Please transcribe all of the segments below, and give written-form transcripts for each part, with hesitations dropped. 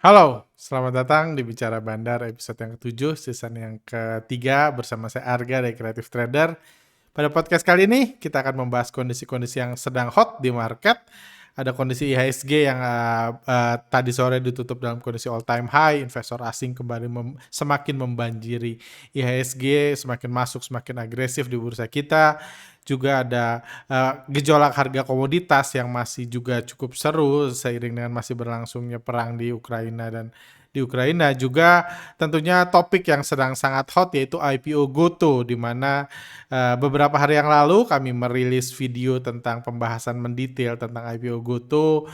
Halo, selamat datang di Bicara Bandar episode yang ke-7, season yang ketiga bersama saya Arga dari Creative Trader. Pada podcast kali ini kita akan membahas kondisi-kondisi yang sedang hot di market. Ada kondisi IHSG yang tadi sore ditutup dalam kondisi all time high, investor asing kembali semakin membanjiri IHSG, semakin masuk, semakin agresif di bursa kita. Juga ada gejolak harga komoditas yang masih juga cukup seru seiring dengan masih berlangsungnya perang di Ukraina dan di Ukraina juga tentunya topik yang sedang sangat hot yaitu IPO GoTo, di mana beberapa hari yang lalu kami merilis video tentang pembahasan mendetail tentang IPO GoTo,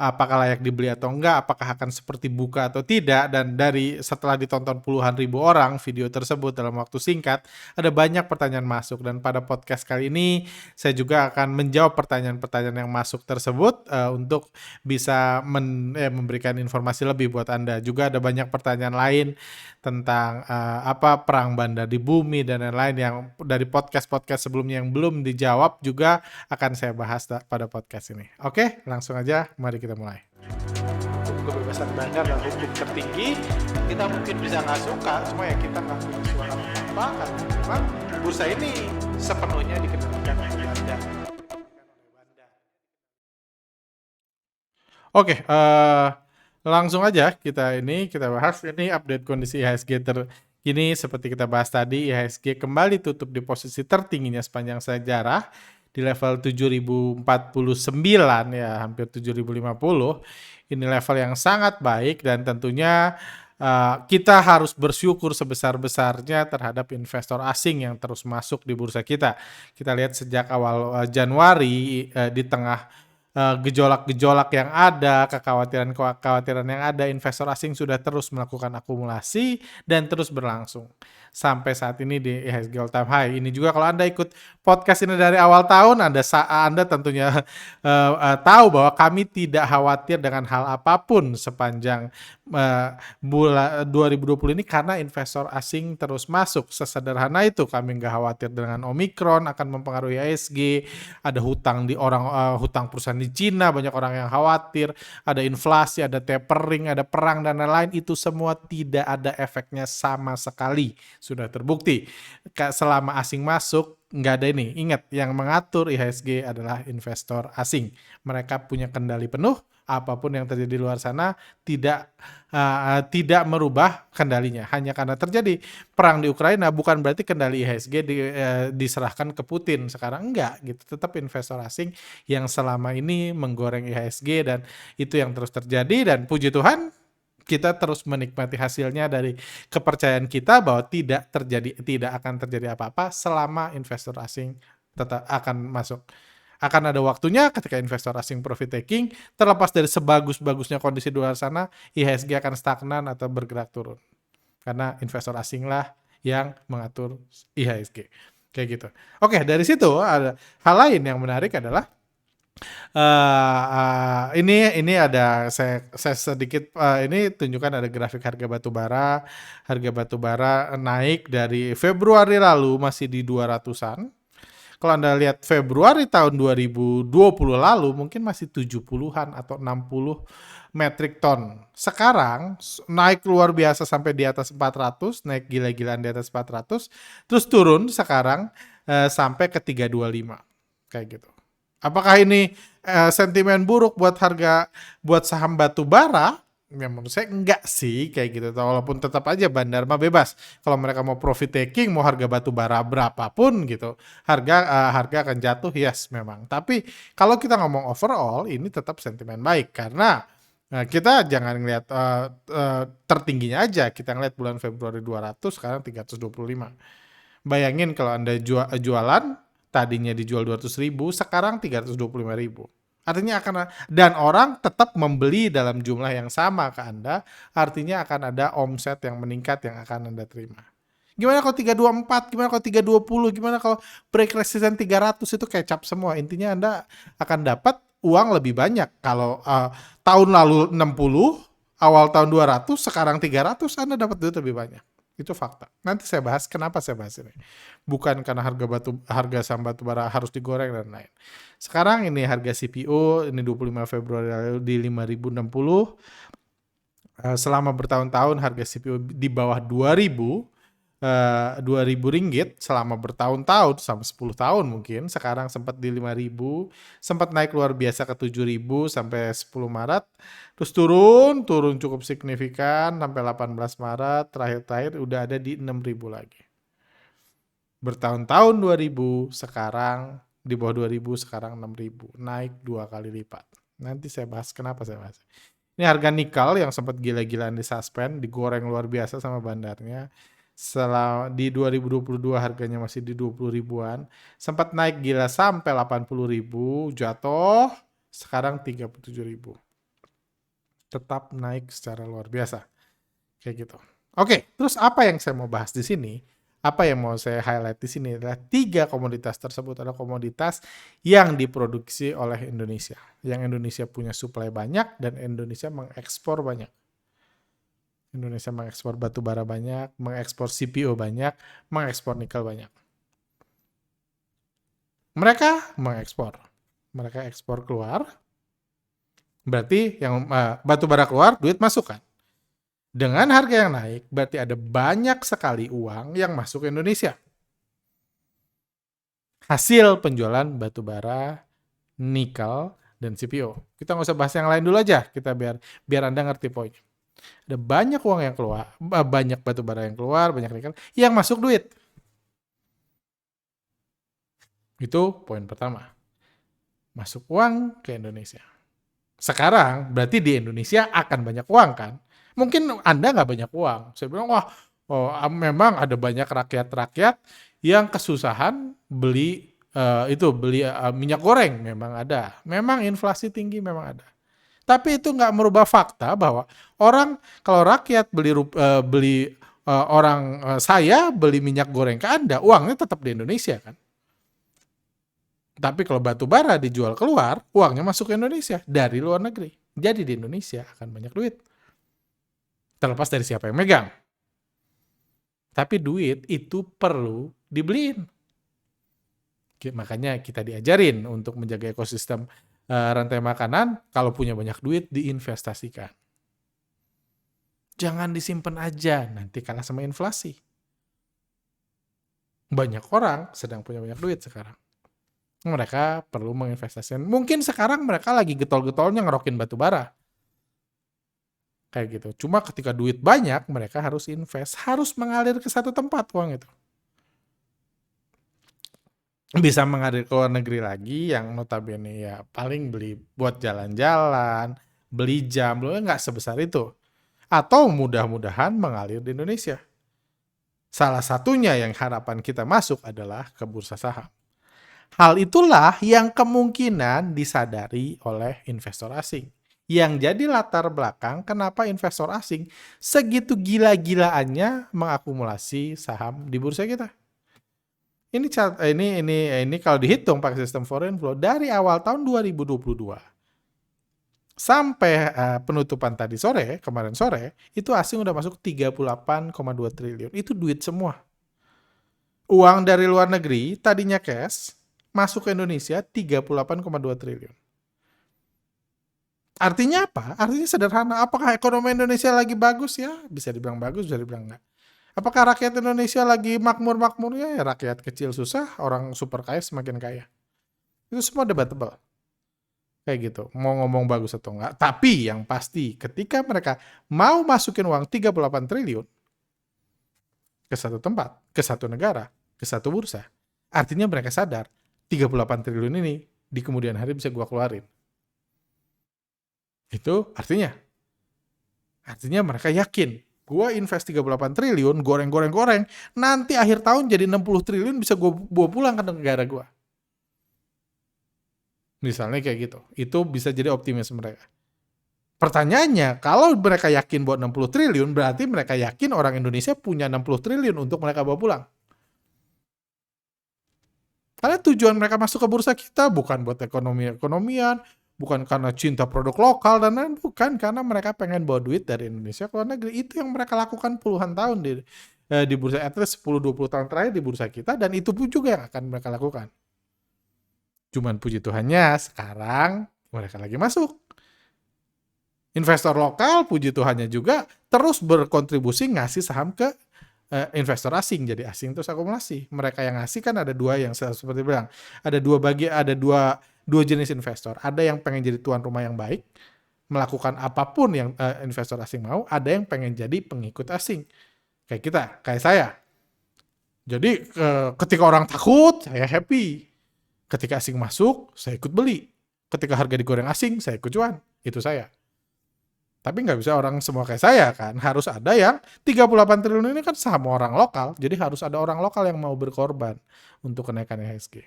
apakah layak dibeli atau enggak, apakah akan seperti buka atau tidak, dan setelah ditonton puluhan ribu orang video tersebut dalam waktu singkat, ada banyak pertanyaan masuk, dan pada podcast kali ini saya juga akan menjawab pertanyaan-pertanyaan yang masuk tersebut untuk bisa memberikan informasi lebih buat Anda. Juga ada banyak pertanyaan lain tentang apa perang bandar di bumi dan lain-lain yang dari podcast-podcast sebelumnya yang belum dijawab juga akan saya bahas pada podcast ini. Oke, langsung aja mari kita mulai. Kebebasan bandar dan hukum tertinggi, kita mungkin bisa nggak suka, cuma ya kita nggak punya suara apa-apa karena memang bursa ini sepenuhnya dikendalikan oleh bandar. Oke, langsung aja kita bahas ini update kondisi IHSG terkini. Seperti kita bahas tadi, IHSG kembali tutup di posisi tertingginya sepanjang sejarah di level 7.049 ya, hampir 7.050. Ini level yang sangat baik dan tentunya kita harus bersyukur sebesar-besarnya terhadap investor asing yang terus masuk di bursa kita. Kita lihat sejak awal Januari di tengah gejolak-gejolak yang ada, kekhawatiran-kekhawatiran yang ada, investor asing sudah terus melakukan akumulasi dan terus berlangsung sampai saat ini di IHSG all time high. Ini juga kalau Anda ikut podcast ini dari awal tahun, Anda tentunya tahu bahwa kami tidak khawatir dengan hal apapun sepanjang bulan 2020 ini karena investor asing terus masuk. Sesederhana itu, kami nggak khawatir dengan Omicron akan mempengaruhi IHSG. Ada hutang perusahaan di Cina, banyak orang yang khawatir, ada inflasi, ada tapering, ada perang dan lain-lain, itu semua tidak ada efeknya sama sekali, sudah terbukti. Selama asing masuk, nggak ada ini. Ingat, yang mengatur IHSG adalah investor asing. Mereka punya kendali penuh, apapun yang terjadi di luar sana tidak merubah kendalinya. Hanya karena terjadi perang di Ukraina bukan berarti kendali IHSG diserahkan ke Putin sekarang, enggak gitu. Tetap investor asing yang selama ini menggoreng IHSG dan itu yang terus terjadi, dan puji Tuhan kita terus menikmati hasilnya dari kepercayaan kita bahwa tidak akan terjadi apa-apa selama investor asing tetap akan masuk. Akan ada waktunya ketika investor asing profit taking, terlepas dari sebagus-bagusnya kondisi di luar sana, IHSG akan stagnan atau bergerak turun. Karena investor asing lah yang mengatur IHSG. Kayak gitu. Oke, dari situ ada hal lain yang menarik adalah ini ada saya sedikit ini tunjukkan ada grafik harga batu bara. Harga batu bara naik dari Februari lalu masih di 200-an. Kalau Anda lihat Februari tahun 2020 lalu mungkin masih 70-an atau 60 metric ton. Sekarang naik luar biasa sampai di atas 400, naik gila-gilaan di atas 400, terus turun sekarang sampai ke 325. Kayak gitu. Apakah ini sentimen buruk buat saham batu bara? Ya menurut saya enggak sih kayak gitu. Walaupun tetap aja bandar mah bebas. Kalau mereka mau profit taking, mau harga batu bara berapapun gitu, harga akan jatuh, yes memang. Tapi kalau kita ngomong overall, ini tetap sentimen baik karena kita jangan ngelihat tertingginya aja. Kita ngelihat bulan Februari 200, sekarang 325. Bayangin kalau Anda jualan, tadinya dijual 200.000, sekarang 325.000. Artinya dan orang tetap membeli dalam jumlah yang sama ke Anda, artinya akan ada omset yang meningkat yang akan Anda terima. Gimana kalau 324, gimana kalau 320, gimana kalau break resistance 300, itu kecap semua. Intinya Anda akan dapat uang lebih banyak. Kalau tahun lalu 60, awal tahun 200, sekarang 300, Anda dapat duit lebih banyak. Itu fakta. Nanti saya bahas kenapa saya bahas ini. Bukan karena harga saham batu bara harus digoreng dan lain. Sekarang ini harga CPO ini 25 Februari lalu di 5.060. Selama bertahun-tahun harga CPO di bawah 2000, 2.000 ringgit selama bertahun-tahun sampai 10 tahun mungkin. Sekarang sempat di 5.000, sempat naik luar biasa ke 7.000 sampai 10 Maret. Terus turun cukup signifikan sampai 18 Maret, terakhir-terakhir udah ada di 6.000 lagi. Bertahun-tahun 2.000, sekarang di bawah 2.000, sekarang 6.000, naik 2 kali lipat. Nanti saya bahas kenapa saya bahas. Ini harga nikel yang sempat gila-gilaan di suspend, digoreng luar biasa sama bandarnya. Setelah di 2022 harganya masih di 20 ribuan, sempat naik gila sampai 80 ribu, jatuh, sekarang 37 ribu. Tetap naik secara luar biasa. Kayak gitu. Oke, terus apa yang saya mau bahas di sini? Apa yang mau saya highlight di sini adalah 3 komoditas tersebut adalah komoditas yang diproduksi oleh Indonesia. Yang Indonesia punya supply banyak dan Indonesia mengekspor banyak. Indonesia mengekspor batu bara banyak, mengekspor CPO banyak, mengekspor nikel banyak. Mereka mengekspor. Mereka ekspor keluar. Berarti yang batu bara keluar, duit masuk kan? Dengan harga yang naik, berarti ada banyak sekali uang yang masuk ke Indonesia. Hasil penjualan batu bara, nikel, dan CPO. Kita nggak usah bahas yang lain dulu aja, kita biar Anda ngerti poinnya. Ada banyak uang yang keluar, banyak batu bara yang keluar, banyak nikel, yang masuk duit. Itu poin pertama. Masuk uang ke Indonesia. Sekarang berarti di Indonesia akan banyak uang kan? Mungkin Anda nggak banyak uang. Saya bilang, wah, memang ada banyak rakyat-rakyat yang kesusahan beli minyak goreng. Memang ada. Memang inflasi tinggi memang ada. Tapi itu nggak merubah fakta bahwa kalau rakyat saya beli minyak goreng ke Anda, uangnya tetap di Indonesia kan? Tapi kalau batu bara dijual keluar, uangnya masuk ke Indonesia dari luar negeri. Jadi di Indonesia akan banyak duit. Terlepas dari siapa yang megang. Tapi duit itu perlu dibeliin. Makanya kita diajarin untuk menjaga ekosistem rantai makanan, kalau punya banyak duit diinvestasikan. Jangan disimpan aja, nanti kalah sama inflasi. Banyak orang sedang punya banyak duit sekarang. Mereka perlu menginvestasikan. Mungkin sekarang mereka lagi getol-getolnya ngerokin batu bara. Kayak gitu. Cuma ketika duit banyak, mereka harus invest. Harus mengalir ke satu tempat uang itu. Bisa mengalir ke luar negeri lagi, yang notabene ya paling beli buat jalan-jalan, beli jam, nggak sebesar itu. Atau mudah-mudahan mengalir di Indonesia. Salah satunya yang harapan kita masuk adalah ke bursa saham. Hal itulah yang kemungkinan disadari oleh investor asing. Yang jadi latar belakang kenapa investor asing segitu gila-gilaannya mengakumulasi saham di bursa kita. Ini kalau dihitung pakai sistem foreign flow dari awal tahun 2022 sampai penutupan tadi sore, kemarin sore, itu asing udah masuk 38,2 triliun. Itu duit semua. Uang dari luar negeri tadinya cash masuk ke Indonesia 38,2 triliun. Artinya apa? Artinya sederhana. Apakah ekonomi Indonesia lagi bagus? Ya, bisa dibilang bagus, bisa dibilang enggak. Apakah rakyat Indonesia lagi makmur-makmurnya? Ya, rakyat kecil susah, orang super kaya semakin kaya. Itu semua debatable. Kayak gitu. Mau ngomong bagus atau enggak. Tapi yang pasti, ketika mereka mau masukin uang 38 triliun ke satu tempat, ke satu negara, ke satu bursa, artinya mereka sadar 38 triliun ini di kemudian hari bisa gua keluarin. Itu artinya mereka yakin gua invest 38 triliun, goreng, nanti akhir tahun jadi 60 triliun bisa gua bawa pulang ke negara gua. Misalnya kayak gitu. Itu bisa jadi optimis mereka. Pertanyaannya, kalau mereka yakin buat 60 triliun, berarti mereka yakin orang Indonesia punya 60 triliun untuk mereka bawa pulang. Karena tujuan mereka masuk ke bursa kita bukan buat ekonomian, bukan karena cinta produk lokal, dan lain-lain, bukan. Karena mereka pengen bawa duit dari Indonesia ke luar negeri. Itu yang mereka lakukan puluhan tahun di bursa, at least 10-20 tahun terakhir di bursa kita, dan itu pun juga yang akan mereka lakukan. Cuman puji Tuhannya, sekarang mereka lagi masuk. Investor lokal, puji Tuhannya juga, terus berkontribusi ngasih saham ke investor asing. Jadi asing terus akumulasi. Mereka yang ngasih kan ada dua, yang seperti bilang, ada dua jenis investor. Ada yang pengen jadi tuan rumah yang baik, melakukan apapun yang investor asing mau. Ada yang pengen jadi pengikut asing. Kayak kita, kayak saya. Jadi ketika orang takut, saya happy. Ketika asing masuk, saya ikut beli. Ketika harga digoreng asing, saya ikut cuan. Itu saya. Tapi nggak bisa orang semua kayak saya kan. Harus ada yang 38 triliun ini kan saham orang lokal. Jadi harus ada orang lokal yang mau berkorban untuk kenaikan IHSG.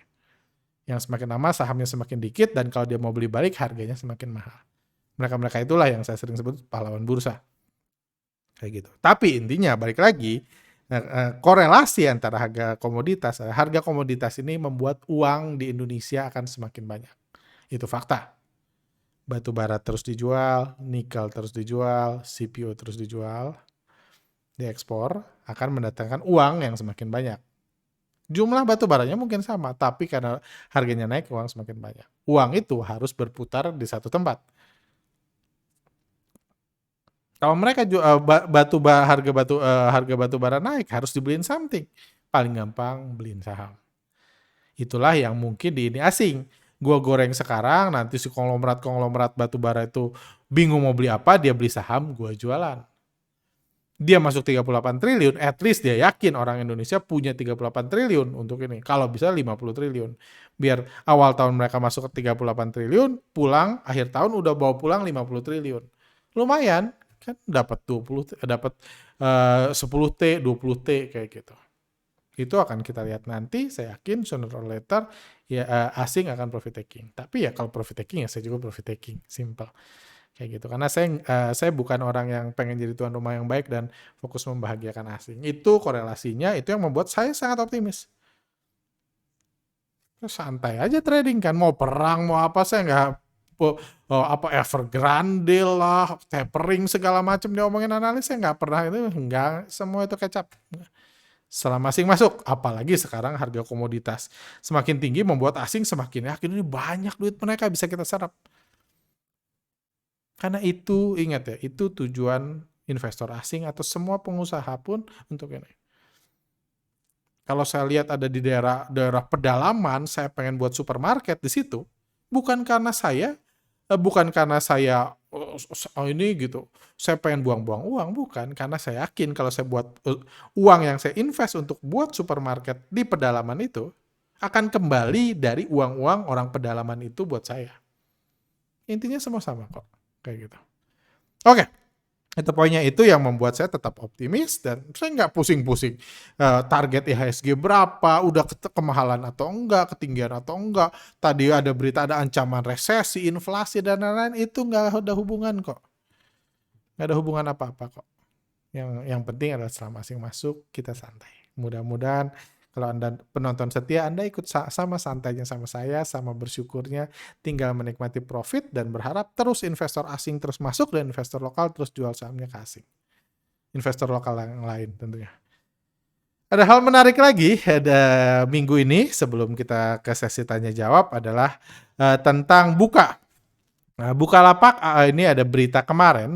Yang semakin lama sahamnya semakin dikit, dan kalau dia mau beli balik harganya semakin mahal. Mereka-mereka itulah yang saya sering sebut pahlawan bursa. Kayak gitu. Tapi intinya balik lagi, korelasi antara harga komoditas ini membuat uang di Indonesia akan semakin banyak. Itu fakta. Batu bara terus dijual, nikel terus dijual, CPO terus dijual, diekspor, akan mendatangkan uang yang semakin banyak. Jumlah batu baranya mungkin sama, tapi karena harganya naik, uang semakin banyak. Uang itu harus berputar di satu tempat. Kalau mereka harga batu bara naik, harus dibeliin something. Paling gampang beliin saham. Itulah yang mungkin di ini asing. Gua goreng sekarang, nanti si konglomerat batu bara itu bingung mau beli apa, dia beli saham, gua jualan. Dia masuk 38 triliun, at least dia yakin orang Indonesia punya 38 triliun untuk ini. Kalau bisa 50 triliun. Biar awal tahun mereka masuk ke 38 triliun, pulang akhir tahun udah bawa pulang 50 triliun. Lumayan, kan dapat 10T, 20T kayak gitu. Itu akan kita lihat nanti, saya yakin sooner or later ya asing akan profit taking. Tapi ya kalau profit taking ya saya juga profit taking, simple. Kayak gitu. Karena saya bukan orang yang pengen jadi tuan rumah yang baik dan fokus membahagiakan asing. Itu korelasinya, itu yang membuat saya sangat optimis. Santai aja trading kan, mau perang mau apa, saya nggak apa Evergrande lah, tapering segala macam diomongin analis, saya nggak pernah itu, nggak, semua itu kecap. Selama asing masuk, apalagi sekarang harga komoditas semakin tinggi membuat asing semakin yakin ini banyak duit mereka bisa kita serap. Karena itu, ingat ya, itu tujuan investor asing atau semua pengusaha pun untuk ini. Kalau saya lihat ada di daerah pedalaman, saya pengen buat supermarket di situ, bukan karena saya ini gitu, saya pengen buang-buang uang, bukan. Karena saya yakin kalau saya buat uang yang saya invest untuk buat supermarket di pedalaman itu, akan kembali dari uang-uang orang pedalaman itu buat saya. Intinya semua sama kok, kayak gitu. Oke, itu poinnya, itu yang membuat saya tetap optimis, dan saya nggak pusing-pusing target IHSG berapa, udah kemahalan atau enggak, ketinggian atau enggak. Tadi ada berita ada ancaman resesi, inflasi, dan lain-lain, itu nggak ada hubungan kok. Nggak ada hubungan apa-apa kok. Yang penting adalah selama asing masuk, kita santai. Mudah-mudahan kalau Anda penonton setia, Anda ikut sama santainya sama saya, sama bersyukurnya, tinggal menikmati profit dan berharap terus investor asing terus masuk dan investor lokal terus jual sahamnya ke asing. Investor lokal yang lain tentunya. Ada hal menarik lagi ada minggu ini sebelum kita ke sesi tanya jawab adalah tentang Buka. Nah, Bukalapak ini ada berita kemarin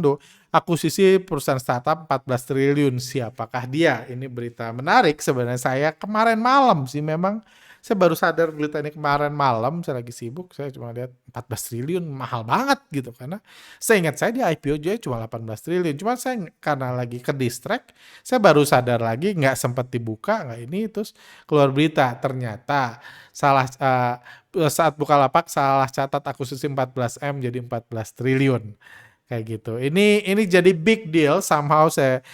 akuisisi perusahaan startup 14 triliun. Siapakah dia? Ini berita menarik sebenarnya. Saya kemarin malam sih, memang saya baru sadar berita ini kemarin malam, saya lagi sibuk, saya cuma lihat 14 triliun mahal banget gitu, karena saya ingat saya di IPO juga cuma 18 triliun. Cuma saya karena lagi ke distract, saya baru sadar lagi, nggak sempat dibuka, nggak ini, terus keluar berita ternyata saat Bukalapak salah catat akuisisi 14M jadi 14 triliun. Kayak gitu. Ini jadi big deal, somehow saya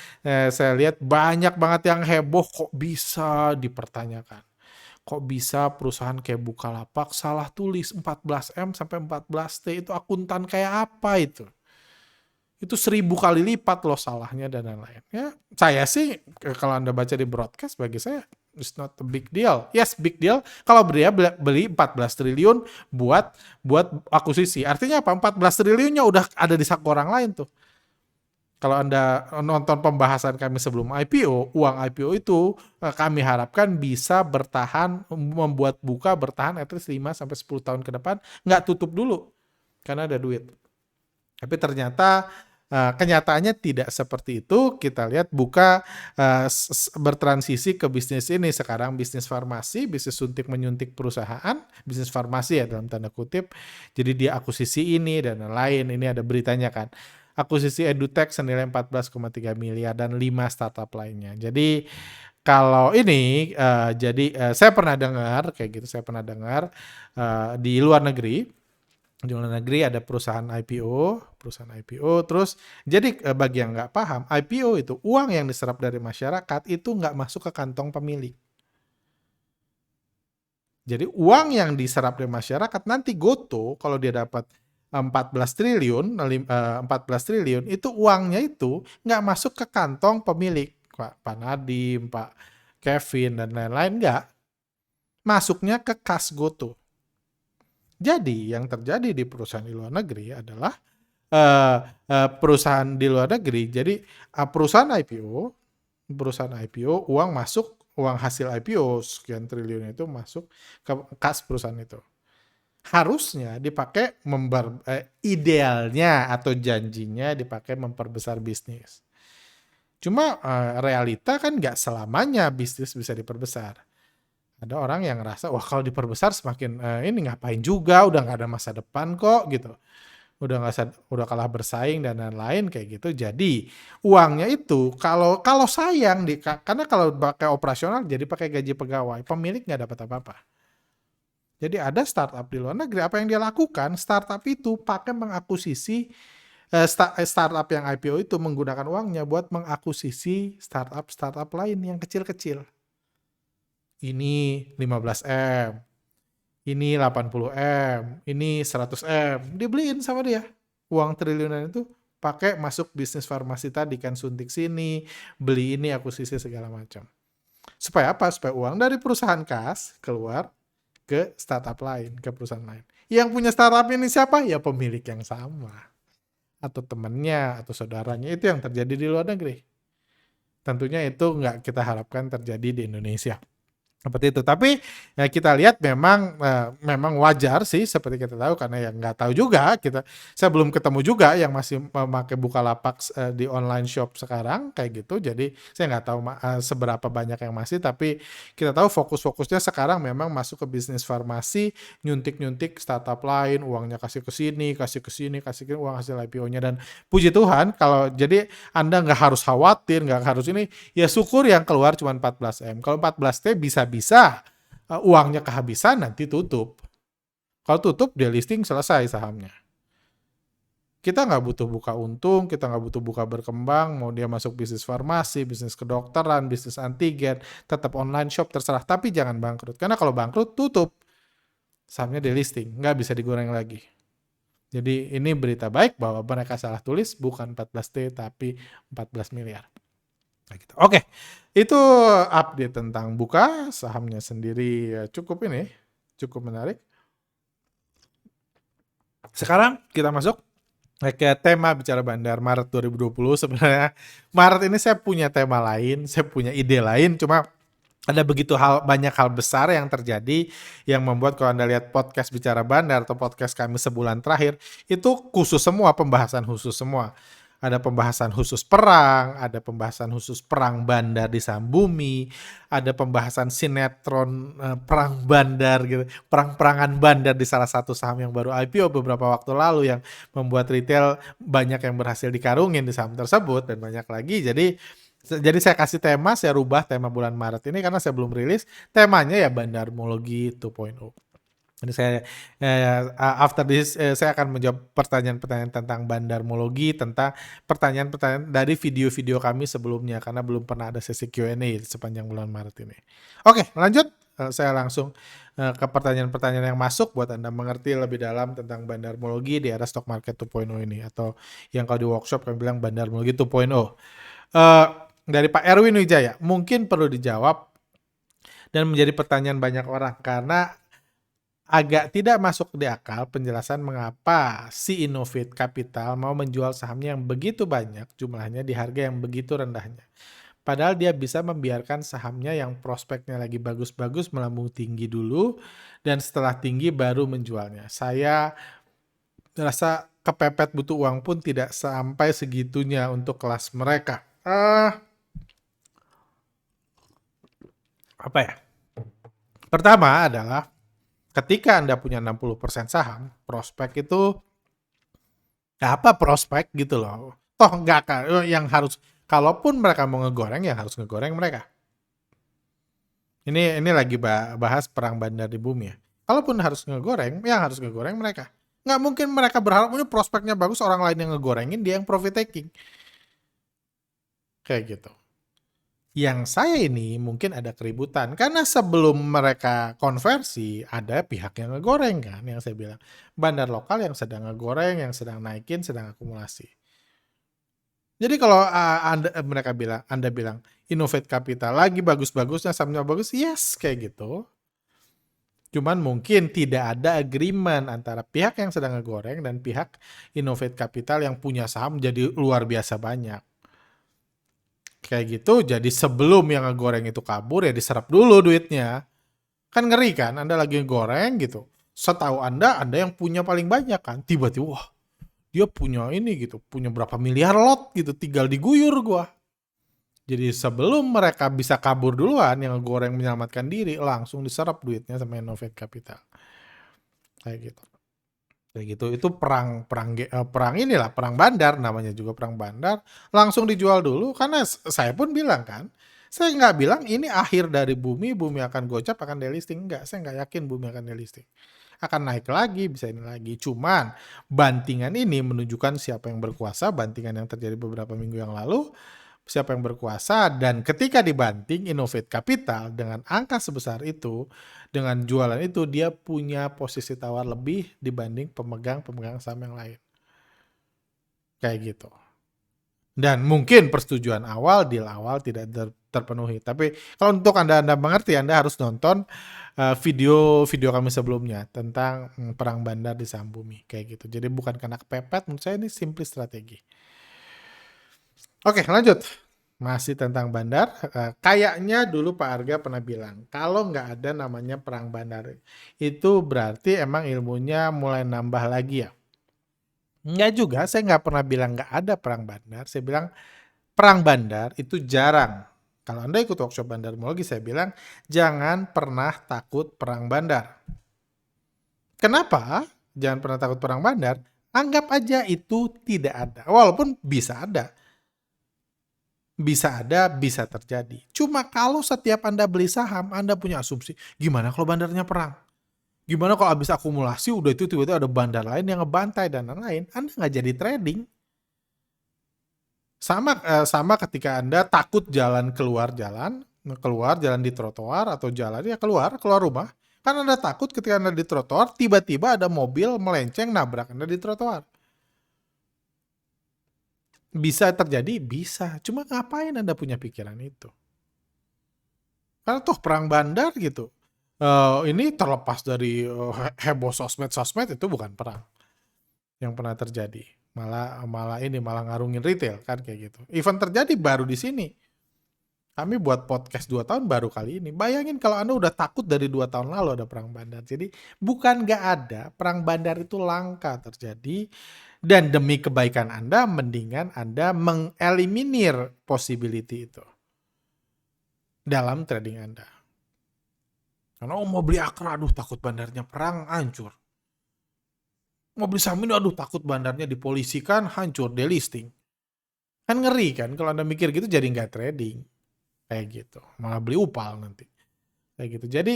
lihat banyak banget yang heboh, kok bisa dipertanyakan. Kok bisa perusahaan kayak Bukalapak salah tulis 14M sampai 14T, itu akuntan kayak apa itu? Itu 1000 kali lipat loh salahnya dan lain-lain. Ya, saya sih kalau Anda baca di broadcast, bagi saya it's not a big deal. Yes, big deal kalau dia beli 14 triliun buat akuisisi. Artinya apa? 14 triliunnya udah ada di saku orang lain tuh. Kalau Anda nonton pembahasan kami sebelum IPO, uang IPO itu kami harapkan bisa bertahan, membuat Buka bertahan at least 5-10 tahun ke depan, nggak tutup dulu karena ada duit. Tapi ternyata kenyataannya tidak seperti itu. Kita lihat Buka bertransisi ke bisnis ini sekarang, bisnis farmasi, bisnis suntik menyuntik perusahaan, bisnis farmasi ya dalam tanda kutip. Jadi dia akuisisi ini dan lain-lain. Ini ada beritanya kan. Akuisisi EduTech senilai 14,3 miliar dan 5 startup lainnya. Jadi kalau ini saya pernah dengar kayak gitu, saya pernah dengar di luar negeri. Di luar negeri ada perusahaan IPO, terus jadi bagi yang nggak paham, IPO itu uang yang diserap dari masyarakat itu nggak masuk ke kantong pemilik. Jadi uang yang diserap dari masyarakat nanti Gotoh kalau dia dapat 14 triliun, 14 triliun itu uangnya itu nggak masuk ke kantong pemilik, Pak Nadiem, Pak Kevin dan lain-lain, nggak. Masuknya ke kas Gotoh. Jadi yang terjadi di perusahaan di luar negeri adalah perusahaan di luar negeri. Jadi perusahaan IPO, uang masuk, uang hasil IPO sekian triliun itu masuk ke kas perusahaan itu. Harusnya dipakai idealnya atau janjinya dipakai memperbesar bisnis. Cuma realita kan nggak selamanya bisnis bisa diperbesar. Ada orang yang ngerasa, wah kalau diperbesar semakin ini ngapain juga, udah nggak ada masa depan kok gitu. Udah kalah bersaing dan lain-lain kayak gitu. Jadi uangnya itu kalau sayang karena kalau pakai operasional jadi pakai gaji pegawai, pemilik nggak dapat apa-apa. Jadi ada startup di luar negeri, apa yang dia lakukan? Startup itu pakai mengakuisisi startup yang IPO itu menggunakan uangnya buat mengakuisisi startup lain yang kecil-kecil. Ini 15M, ini 80M, ini 100M, dibeliin sama dia. Uang triliunan itu pakai masuk bisnis farmasi tadi kan, suntik sini, beli ini, akuisisi segala macam. Supaya apa? Supaya uang dari perusahaan kas keluar ke startup lain, ke perusahaan lain. Yang punya startup ini siapa? Ya pemilik yang sama. Atau temannya, atau saudaranya. Itu yang terjadi di luar negeri. Tentunya itu nggak kita harapkan terjadi di Indonesia. Seperti itu. Tapi ya kita lihat memang wajar sih seperti kita tahu, karena yang nggak tahu juga saya belum ketemu juga yang masih memakai Bukalapak di online shop sekarang kayak gitu. Jadi saya nggak tahu seberapa banyak yang masih, tapi kita tahu fokusnya sekarang memang masuk ke bisnis farmasi, nyuntik startup lain, uangnya kasih ke sini, kasih ke uang hasil IPO-nya. Dan puji Tuhan kalau jadi Anda nggak harus khawatir, nggak harus ini, ya syukur yang keluar cuma 14M. Kalau 14T bisa uangnya kehabisan nanti tutup. Kalau tutup dia listing selesai sahamnya. Kita nggak butuh buka untung, kita nggak butuh buka berkembang, mau dia masuk bisnis farmasi, bisnis kedokteran, bisnis antigen, tetap online shop terserah, tapi jangan bangkrut. Karena kalau bangkrut tutup, sahamnya delisting, nggak bisa digoreng lagi. Jadi ini berita baik bahwa mereka salah tulis, bukan 14T tapi 14 miliar. Gitu. Oke, itu update tentang Buka, sahamnya sendiri cukup menarik. Sekarang kita masuk ke tema bicara bandar Maret 2020. Sebenarnya Maret ini saya punya tema lain, saya punya ide lain, cuma ada banyak hal besar yang terjadi yang membuat kalau Anda lihat podcast bicara bandar atau podcast kami sebulan terakhir, itu pembahasan khusus semua. Ada pembahasan khusus perang, ada pembahasan khusus perang bandar di Sambumi, ada pembahasan sinetron perang bandar gitu, perang-perangan bandar di salah satu saham yang baru IPO beberapa waktu lalu yang membuat retail banyak yang berhasil dikarungin di saham tersebut dan banyak lagi. Jadi saya kasih tema, saya rubah tema bulan Maret ini karena saya belum rilis. Temanya ya Bandarmologi 2.0. Jadi after this saya akan menjawab pertanyaan-pertanyaan tentang Bandarmologi, tentang pertanyaan-pertanyaan dari video-video kami sebelumnya karena belum pernah ada sesi Q&A sepanjang bulan Maret ini. Oke, lanjut. Saya langsung ke pertanyaan-pertanyaan yang masuk buat Anda mengerti lebih dalam tentang Bandarmologi di era stock market 2.0 ini, atau yang kalau di workshop kami bilang Bandarmologi 2.0. Dari Pak Erwin Wijaya, mungkin perlu dijawab dan menjadi pertanyaan banyak orang karena agak tidak masuk di akal penjelasan mengapa si Innovate Capital mau menjual sahamnya yang begitu banyak jumlahnya di harga yang begitu rendahnya. Padahal dia bisa membiarkan sahamnya yang prospeknya lagi bagus-bagus melambung tinggi dulu dan setelah tinggi baru menjualnya. Saya Rasa kepepet butuh uang pun tidak sampai segitunya untuk kelas mereka. Apa ya? Pertama adalah ketika Anda punya 60% saham, prospek itu apa prospek gitu loh. Toh nggak yang harus, kalaupun mereka mau ngegoreng ya harus ngegoreng mereka. Ini lagi bahas perang bandar di bumi ya. Kalaupun harus ngegoreng, yang harus ngegoreng mereka. Nggak mungkin mereka berharap ini prospeknya bagus, orang lain yang ngegorengin, dia yang profit taking. Kayak gitu. Yang saya ini mungkin ada keributan karena sebelum mereka konversi ada pihak yang ngegoreng kan, yang saya bilang bandar lokal yang sedang ngegoreng, yang sedang naikin, sedang akumulasi. Jadi kalau Anda bilang Innovate Capital lagi bagus-bagusnya, sahamnya bagus, yes kayak gitu. Cuman mungkin tidak ada agreement antara pihak yang sedang ngegoreng dan pihak Innovate Capital yang punya saham jadi luar biasa banyak. Kayak gitu, jadi sebelum yang ngegoreng itu kabur ya diserap dulu duitnya. Kan ngeri kan, Anda lagi ngegoreng gitu. Setahu Anda yang punya paling banyak kan. Tiba-tiba, wah dia punya ini gitu, punya berapa miliar lot gitu, tinggal diguyur gua. Jadi sebelum mereka bisa kabur duluan, yang ngegoreng menyelamatkan diri, langsung diserap duitnya sama Innovate Capital. Kayak gitu. Kayak gitu, itu perang inilah, perang bandar, namanya juga perang bandar, langsung dijual dulu, karena saya pun bilang kan, saya nggak bilang ini akhir dari bumi akan gocap, akan delisting, enggak, saya nggak yakin bumi akan delisting, akan naik lagi, bisa ini lagi, cuman bantingan ini menunjukkan siapa yang berkuasa, bantingan yang terjadi beberapa minggu yang lalu, siapa yang berkuasa, dan ketika dibanting Innovate Capital dengan angka sebesar itu, dengan jualan itu, dia punya posisi tawar lebih dibanding pemegang saham yang lain. Kayak gitu. Dan mungkin persetujuan awal, deal awal tidak terpenuhi. Tapi kalau untuk Anda mengerti, Anda harus nonton video kami sebelumnya tentang perang bandar di saham bumi. Kayak gitu. Jadi bukan karena kepepet, menurut saya ini simply strategi. Oke, lanjut. Masih tentang bandar. Kayaknya dulu Pak Arga pernah bilang, kalau nggak ada namanya perang bandar, itu berarti emang ilmunya mulai nambah lagi ya? Nggak juga, saya nggak pernah bilang nggak ada perang bandar. Saya bilang perang bandar itu jarang. Kalau Anda ikut workshop bandarmologi, saya bilang jangan pernah takut perang bandar. Kenapa? Jangan pernah takut perang bandar. Anggap aja itu tidak ada. Walaupun bisa ada. Bisa ada, bisa terjadi. Cuma kalau setiap Anda beli saham, Anda punya asumsi, gimana kalau bandarnya perang? Gimana kalau habis akumulasi, udah itu tiba-tiba ada bandar lain yang ngebantai dan lain-lain, Anda nggak jadi trading. Sama ketika Anda takut keluar jalan di trotoar atau jalan ya keluar rumah, kan Anda takut ketika Anda di trotoar, tiba-tiba ada mobil melenceng nabrak Anda di trotoar. Bisa terjadi? Bisa. Cuma ngapain Anda punya pikiran itu? Karena toh perang bandar gitu. Ini terlepas dari heboh sosmed itu bukan perang yang pernah terjadi. Malah ngarungin retail kan kayak gitu. Event terjadi baru di sini. Kami buat podcast 2 tahun baru kali ini. Bayangin kalau Anda udah takut dari 2 tahun lalu ada perang bandar. Jadi bukan nggak ada, perang bandar itu langka terjadi. Dan demi kebaikan Anda, mendingan Anda mengeliminir possibility itu dalam trading Anda. Karena mau beli Akra, aduh takut bandarnya perang, hancur. Mau beli saham ini, aduh takut bandarnya dipolisikan, hancur, delisting. Kan ngeri kan, kalau Anda mikir gitu jadi nggak trading. Kayak gitu, malah beli upal nanti. Kayak gitu. Jadi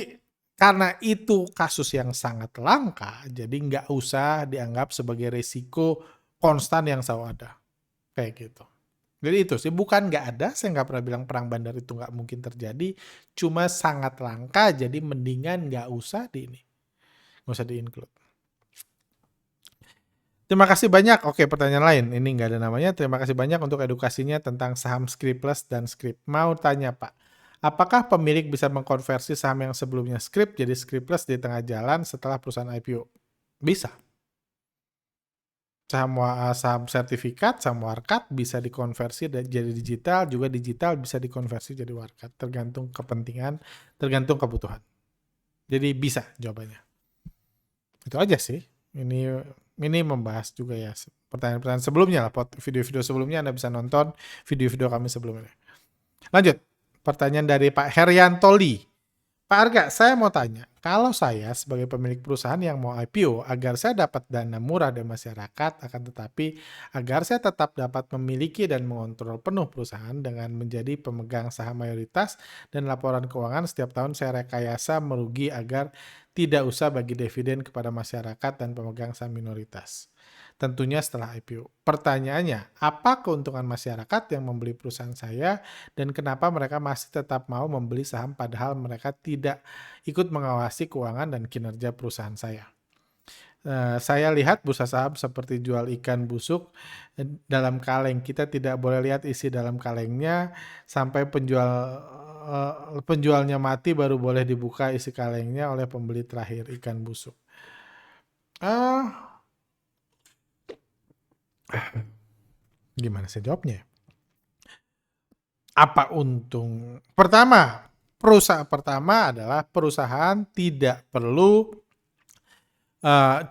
karena itu kasus yang sangat langka, jadi nggak usah dianggap sebagai resiko konstan yang selalu ada. Kayak gitu. Jadi itu sih, bukan nggak ada, saya nggak pernah bilang perang bandar itu nggak mungkin terjadi, cuma sangat langka, jadi mendingan nggak usah nggak usah di-include. Terima kasih banyak. Oke, pertanyaan lain. Ini nggak ada namanya. Terima kasih banyak untuk edukasinya tentang saham Scriptless dan Scrip. Mau tanya Pak, apakah pemilik bisa mengkonversi saham yang sebelumnya Scrip jadi Scriptless di tengah jalan setelah perusahaan IPO? Bisa. Saham sertifikat, saham warkat bisa dikonversi jadi digital, juga digital bisa dikonversi jadi warkat. Tergantung kepentingan, tergantung kebutuhan. Jadi bisa jawabannya. Itu aja sih. Ini Ini membahas juga ya pertanyaan-pertanyaan sebelumnya lah, video-video sebelumnya Anda bisa nonton video-video kami sebelumnya. Lanjut, pertanyaan dari Pak Heriantoli. Pak Arga, saya mau tanya, kalau saya sebagai pemilik perusahaan yang mau IPO, agar saya dapat dana murah dari masyarakat, akan tetapi agar saya tetap dapat memiliki dan mengontrol penuh perusahaan dengan menjadi pemegang saham mayoritas dan laporan keuangan setiap tahun saya rekayasa merugi agar tidak usah bagi dividen kepada masyarakat dan pemegang saham minoritas. Tentunya setelah IPO. Pertanyaannya, apa keuntungan masyarakat yang membeli perusahaan saya dan kenapa mereka masih tetap mau membeli saham padahal mereka tidak ikut mengawasi keuangan dan kinerja perusahaan saya? Saya lihat bursa saham seperti jual ikan busuk dalam kaleng. Kita tidak boleh lihat isi dalam kalengnya sampai penjualnya mati baru boleh dibuka isi kalengnya oleh pembeli terakhir ikan busuk. Gimana saya jawabnya? Apa untung? Perusahaan pertama adalah perusahaan tidak perlu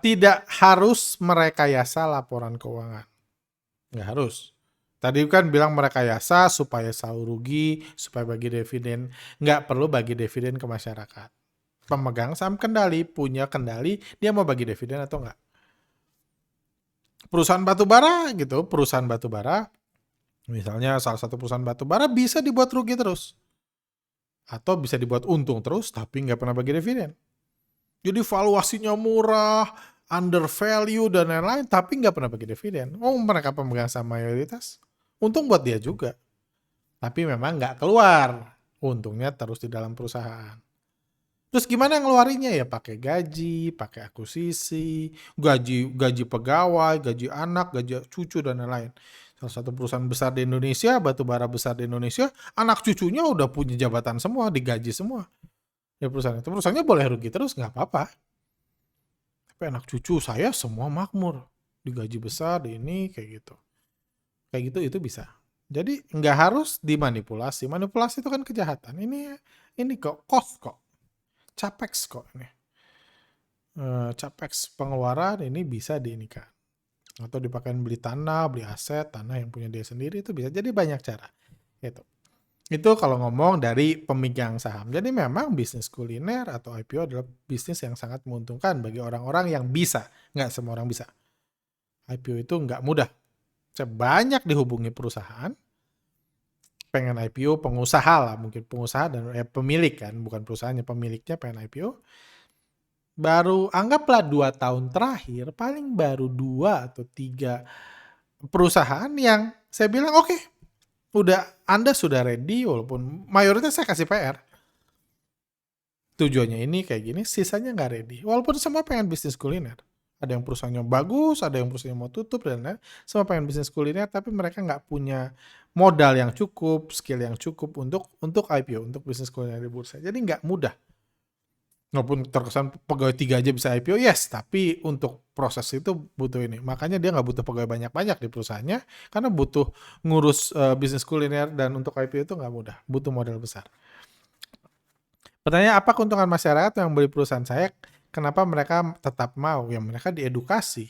tidak harus merekayasa laporan keuangan. Nggak harus. Tadi kan bilang merekayasa supaya selalu rugi, supaya bagi dividen. Nggak perlu bagi dividen ke masyarakat. Pemegang saham kendali, punya kendali, dia mau bagi dividen atau nggak. Perusahaan batubara gitu, misalnya salah satu perusahaan batubara bisa dibuat rugi terus. Atau bisa dibuat untung terus, tapi nggak pernah bagi dividen. Jadi valuasinya murah, under value, dan lain-lain, tapi nggak pernah bagi dividen. Oh, mereka pemegang saham mayoritas. Untung buat dia juga. Tapi memang nggak keluar. Untungnya terus di dalam perusahaan. Terus gimana ngeluarinnya ya? Pakai gaji, pakai akuisisi, gaji pegawai, gaji anak, gaji cucu, dan lain-lain. Salah satu perusahaan besar di Indonesia, batubara besar di Indonesia, anak cucunya udah punya jabatan semua, digaji semua. Ya perusahaan itu, perusahaannya boleh rugi terus, nggak apa-apa. Tapi anak cucu saya semua makmur, digaji besar, di ini, kayak gitu. Kayak gitu itu bisa. Jadi nggak harus dimanipulasi. Manipulasi itu kan kejahatan. Ini kok, cost kok. Capex kok ini. Capex pengeluaran ini bisa diinikan. Atau dipakai beli tanah, beli aset, tanah yang punya dia sendiri itu bisa. Jadi banyak cara. Itu kalau ngomong dari pemegang saham. Jadi memang bisnis kuliner atau IPO adalah bisnis yang sangat menguntungkan bagi orang-orang yang bisa. Nggak semua orang bisa. IPO itu nggak mudah. Saya banyak dihubungi perusahaan, pengen IPO, pengusaha lah, mungkin pengusaha dan pemilik kan, bukan perusahaannya, pemiliknya pengen IPO. Baru anggaplah 2 tahun terakhir, paling baru 2 atau 3 perusahaan yang saya bilang oke, Anda sudah ready, walaupun mayoritas saya kasih PR. Tujuannya ini kayak gini, sisanya nggak ready. Walaupun semua pengen bisnis kuliner. Ada yang perusahaannya bagus, ada yang perusahaannya mau tutup, dan lain-lain. Semua pengen bisnis kuliner, tapi mereka nggak punya modal yang cukup, skill yang cukup untuk IPO, untuk bisnis kuliner di bursa. Jadi nggak mudah. Walaupun terkesan pegawai 3 aja bisa IPO, yes, tapi untuk proses itu butuh ini. Makanya dia nggak butuh pegawai banyak-banyak di perusahaannya, karena butuh ngurus bisnis kuliner dan untuk IPO itu nggak mudah, butuh modal besar. Pertanyaan, apa keuntungan masyarakat yang beli perusahaan saya? Kenapa mereka tetap mau? Ya mereka diedukasi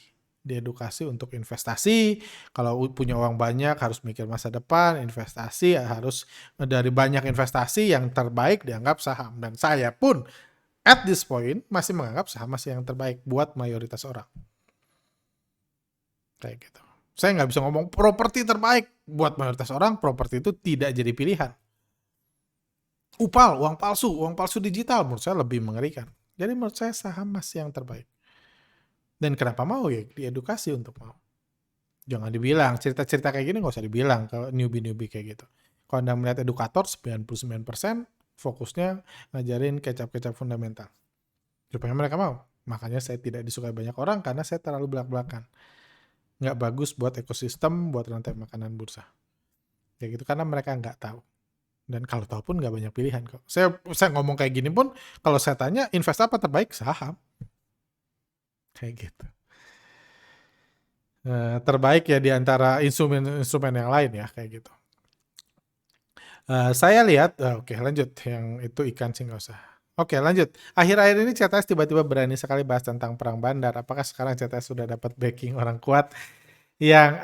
untuk investasi. Kalau punya uang banyak harus mikir masa depan, investasi harus dari banyak investasi yang terbaik dianggap saham. Dan saya pun at this point masih menganggap saham masih yang terbaik buat mayoritas orang. Kayak gitu. Saya nggak bisa ngomong properti terbaik buat mayoritas orang, properti itu tidak jadi pilihan. Uang palsu digital menurut saya lebih mengerikan. Jadi menurut saya saham masih yang terbaik. Dan kenapa mau ya? Diedukasi untuk mau. Jangan dibilang, cerita-cerita kayak gini nggak usah dibilang ke newbie-newbie kayak gitu. Kalau Anda melihat edukator, 99% fokusnya ngajarin kecap-kecap fundamental. Supaya mereka mau. Makanya saya tidak disukai banyak orang karena saya terlalu belak-belakan. Nggak bagus buat ekosistem, buat rantai makanan bursa. Kayak gitu, karena mereka nggak tahu. Dan kalau tahu pun nggak banyak pilihan kok. Saya ngomong kayak gini pun, kalau saya tanya invest apa terbaik, saham. Kayak gitu. Terbaik ya di antara instrumen yang lain ya, kayak gitu. Saya lihat, oke lanjut, yang itu ikan sih nggak usah. Oke, lanjut. Akhir-akhir ini CTS tiba-tiba berani sekali bahas tentang perang bandar. Apakah sekarang CTS sudah dapat backing orang kuat yang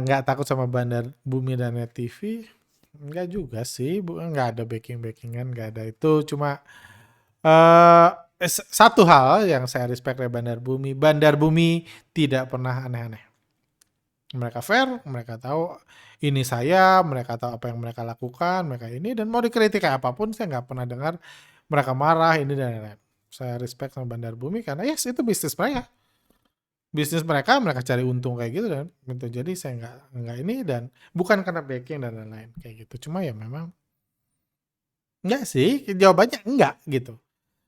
nggak takut sama bandar bumi dan net TV? Nggak juga sih, nggak ada backing-backingan, nggak ada itu. Cuma eh satu hal yang saya respect dari Bandar Bumi tidak pernah aneh-aneh. Mereka fair, mereka tahu ini saya, mereka tahu apa yang mereka lakukan, mereka ini, dan mau dikritik kayak apapun, saya nggak pernah dengar mereka marah, ini dan lain-lain. Saya respect sama Bandar Bumi karena yes, itu bisnis mereka. Bisnis mereka, mereka cari untung kayak gitu dan gitu. Jadi saya nggak ini dan bukan karena backing dan lain-lain kayak gitu. Cuma ya memang enggak sih, jawabannya enggak gitu.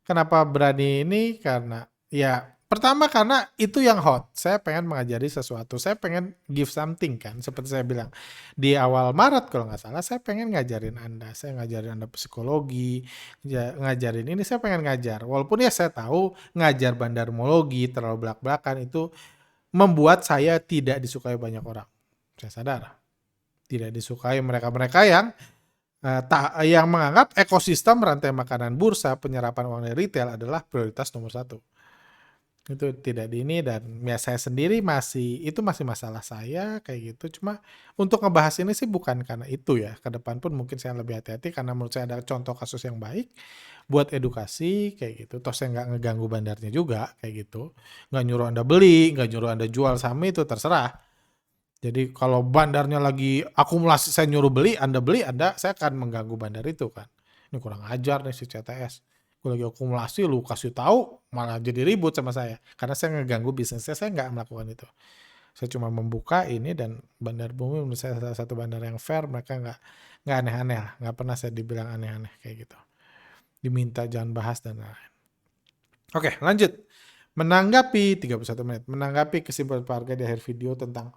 Kenapa berani ini? Karena ya pertama karena itu yang hot. Saya pengen mengajari sesuatu. Saya pengen give something kan. Seperti saya bilang di awal Maret kalau nggak salah, saya pengen ngajarin Anda. Saya ngajarin Anda psikologi, ngajarin ini. Saya pengen ngajar. Walaupun ya saya tahu ngajar bandarmologi terlalu belak-belakan itu membuat saya tidak disukai banyak orang. Saya sadar. Tidak disukai mereka-mereka yang menganggap ekosistem rantai makanan bursa penyerapan uang dari retail adalah prioritas nomor satu. Itu tidak di ini dan ya saya sendiri itu masih masalah saya kayak gitu. Cuma untuk ngebahas ini sih bukan karena itu ya. Ke depan pun mungkin saya lebih hati-hati karena menurut saya ada contoh kasus yang baik buat edukasi kayak gitu. Toh saya nggak ngeganggu bandarnya juga kayak gitu. Nggak nyuruh Anda beli, nggak nyuruh Anda jual saham itu terserah. Jadi kalau bandarnya lagi akumulasi saya nyuruh beli, saya akan mengganggu bandar itu kan. Ini kurang ajar nih si CTS. Gue lagi akumulasi, lu kasih tahu malah jadi ribut sama saya. Karena saya ngeganggu bisnisnya, saya nggak melakukan itu. Saya cuma membuka ini dan Bandar Bumi menurut saya salah satu bandar yang fair, mereka nggak aneh-aneh lah. Nggak pernah saya dibilang aneh-aneh kayak gitu. Diminta jangan bahas dan lain-lain. Oke, lanjut. Menanggapi 31 menit, menanggapi kesimpulan Pak Arga di akhir video tentang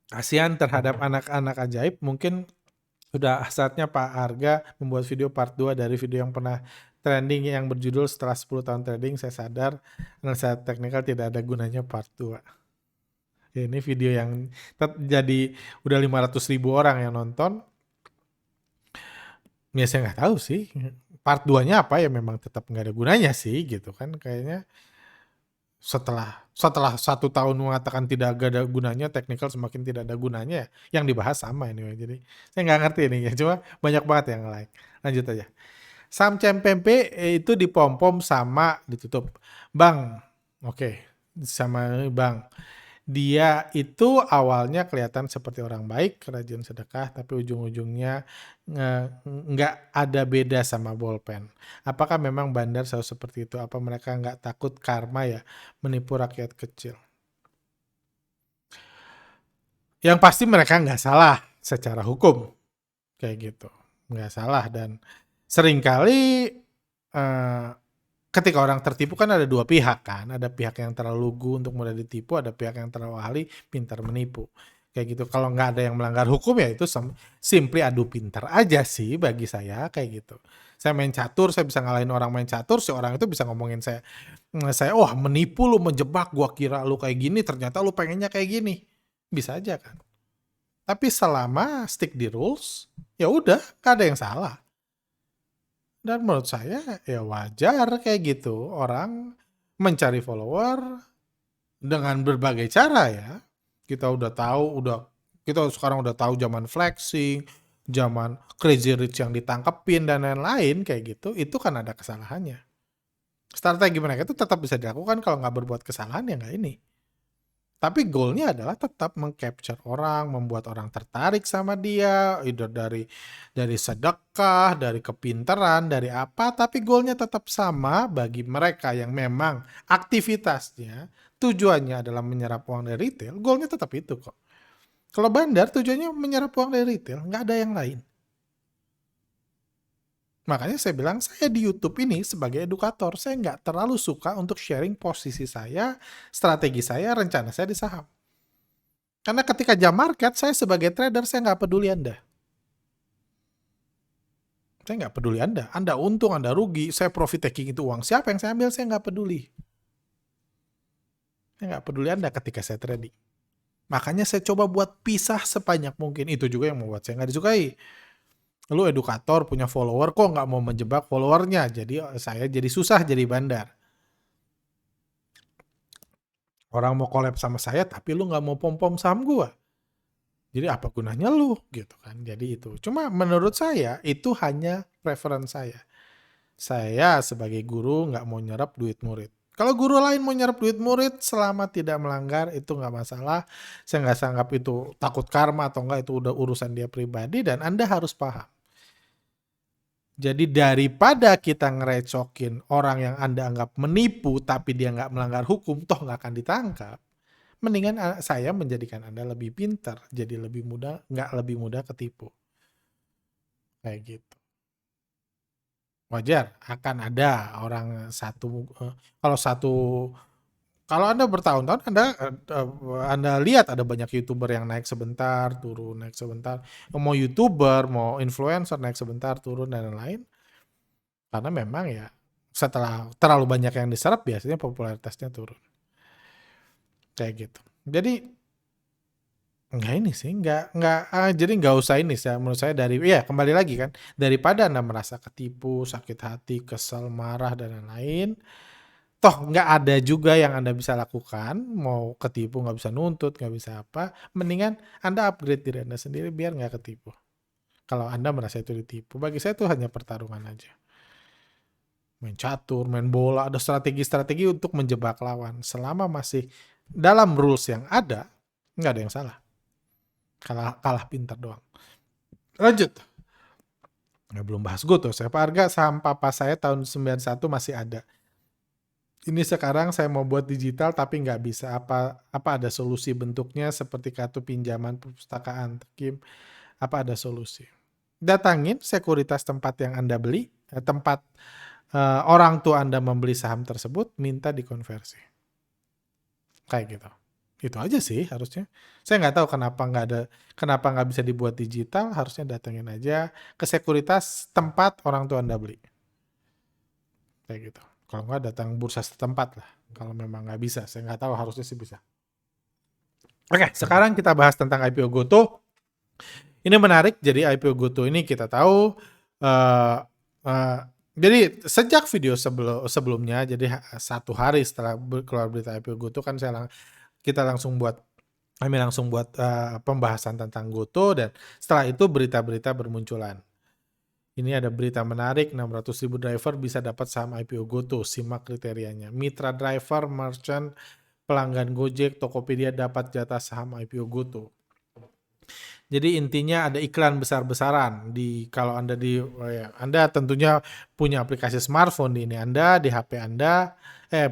kasihan terhadap anak-anak ajaib, mungkin sudah saatnya Pak Arga membuat video part 2 dari video yang pernah trending yang berjudul setelah 10 tahun trading saya sadar analisa teknikal tidak ada gunanya part 2. Ya, ini video yang jadi udah 500.000 orang yang nonton. Ya saya nggak tahu sih part 2-nya apa ya, memang tetap nggak ada gunanya sih gitu kan kayaknya. Setelah 1 tahun mengatakan tidak ada gunanya, teknikal semakin tidak ada gunanya, yang dibahas sama ini. Jadi saya nggak ngerti ini ya, cuma banyak banget yang like. Lanjut aja. Saham CMPMP itu dipom-pom sama ditutup. Bang, oke, sama Bang. Dia itu awalnya kelihatan seperti orang baik, rajin sedekah, tapi ujung-ujungnya nggak ada beda sama bolpen. Apakah memang bandar selalu seperti itu? Apa mereka nggak takut karma ya menipu rakyat kecil? Yang pasti mereka nggak salah secara hukum, kayak gitu. Nggak salah dan seringkali eh, ketika orang tertipu kan ada dua pihak kan, ada pihak yang terlalu lugu untuk mudah ditipu, ada pihak yang terlalu ahli pintar menipu kayak gitu. Kalau nggak ada yang melanggar hukum ya itu simply adu pintar aja sih bagi saya kayak gitu. Saya main catur, saya bisa ngalahin orang main catur, si orang itu bisa ngomongin saya wah menipu lu, menjebak, gua kira lu kayak gini, ternyata lu pengennya kayak gini, bisa aja kan. Tapi selama stick di rules, ya udah, gak ada yang salah. Dan menurut saya ya wajar kayak gitu. Orang mencari follower dengan berbagai cara ya. Kita sekarang udah tahu zaman flexing, zaman crazy rich yang ditangkepin dan lain-lain kayak gitu. Itu kan ada kesalahannya. Strategi mereka itu tetap bisa dilakukan kalau nggak berbuat kesalahan ya nggak ini. Tapi goalnya adalah tetap meng-capture orang, membuat orang tertarik sama dia, either dari sedekah, dari kepintaran, dari apa, tapi goalnya tetap sama bagi mereka yang memang aktivitasnya, tujuannya adalah menyerap uang dari retail, goalnya tetap itu kok. Kalau bandar tujuannya menyerap uang dari retail, nggak ada yang lain. Makanya saya bilang, saya di YouTube ini sebagai edukator, saya nggak terlalu suka untuk sharing posisi saya, strategi saya, rencana saya di saham. Karena ketika jam market, saya sebagai trader, saya nggak peduli Anda. Saya nggak peduli Anda. Anda untung, Anda rugi, saya profit taking itu uang siapa yang saya ambil, saya nggak peduli. Saya nggak peduli Anda ketika saya trading. Makanya saya coba buat pisah sebanyak mungkin. Itu juga yang membuat saya nggak disukai. Lu edukator punya follower kok nggak mau menjebak followernya, jadi saya jadi susah jadi bandar. Orang mau collab sama saya tapi lu nggak mau pom-pom saham gua. Jadi apa gunanya lu gitu kan. Jadi itu. Cuma menurut saya itu hanya preference saya. Saya sebagai guru nggak mau nyerap duit murid. Kalau guru lain mau nyerap duit murid selama tidak melanggar itu nggak masalah. Saya nggak anggap itu takut karma atau enggak, itu udah urusan dia pribadi dan Anda harus paham. Jadi daripada kita ngerecokin orang yang Anda anggap menipu tapi dia nggak melanggar hukum, toh nggak akan ditangkap. Mendingan saya menjadikan Anda lebih pintar, jadi lebih mudah, nggak lebih mudah ketipu. Kayak gitu. Wajar, akan ada orang kalau satu, kalau Anda bertahun-tahun, Anda lihat ada banyak YouTuber yang naik sebentar, turun, naik sebentar. Mau YouTuber, mau influencer naik sebentar, turun, dan lain-lain. Karena memang ya, setelah terlalu banyak yang diserap, biasanya popularitasnya turun. Kayak gitu. Jadi, enggak ini sih, jadi nggak usah ini sih. Menurut saya ya kembali lagi kan, daripada Anda merasa ketipu, sakit hati, kesel, marah, dan lain-lain, toh nggak ada juga yang Anda bisa lakukan, mau ketipu nggak bisa nuntut, nggak bisa apa, mendingan Anda upgrade diri Anda sendiri biar nggak ketipu. Kalau Anda merasa itu ditipu, bagi saya itu hanya pertarungan aja. Main catur, main bola, ada strategi-strategi untuk menjebak lawan. Selama masih dalam rules yang ada, nggak ada yang salah. Kalah pintar doang. Lanjut. Nggak, belum bahas Goto. Siapa harga saham papa saya tahun 91 masih ada. Ini sekarang saya mau buat digital tapi nggak bisa. Apa ada solusi bentuknya seperti kartu pinjaman perpustakaan? Kim, apa ada solusi? Datangin sekuritas tempat yang Anda beli, tempat orang tua Anda membeli saham tersebut, minta dikonversi. Kayak gitu. Itu aja sih harusnya. Saya nggak tahu kenapa nggak bisa dibuat digital, harusnya datengin aja ke sekuritas tempat orang tua Anda beli. Kayak gitu. Kalau nggak datang bursa setempat lah. Kalau memang nggak bisa, saya nggak tahu, harusnya sih bisa. Oke, sekarang kita bahas tentang IPO Goto. Ini menarik, jadi IPO Goto ini kita tahu, uh, uh, jadi sejak video sebelumnya, jadi 1 hari setelah keluar berita IPO Goto kan kami langsung buat pembahasan tentang Goto, dan setelah itu berita-berita bermunculan. Ini ada berita menarik, 600.000 driver bisa dapat saham IPO Goto, simak kriterianya. Mitra driver, merchant, pelanggan Gojek, Tokopedia dapat jatah saham IPO Goto. Jadi intinya ada iklan besar-besaran kalau Anda tentunya punya aplikasi smartphone di HP Anda,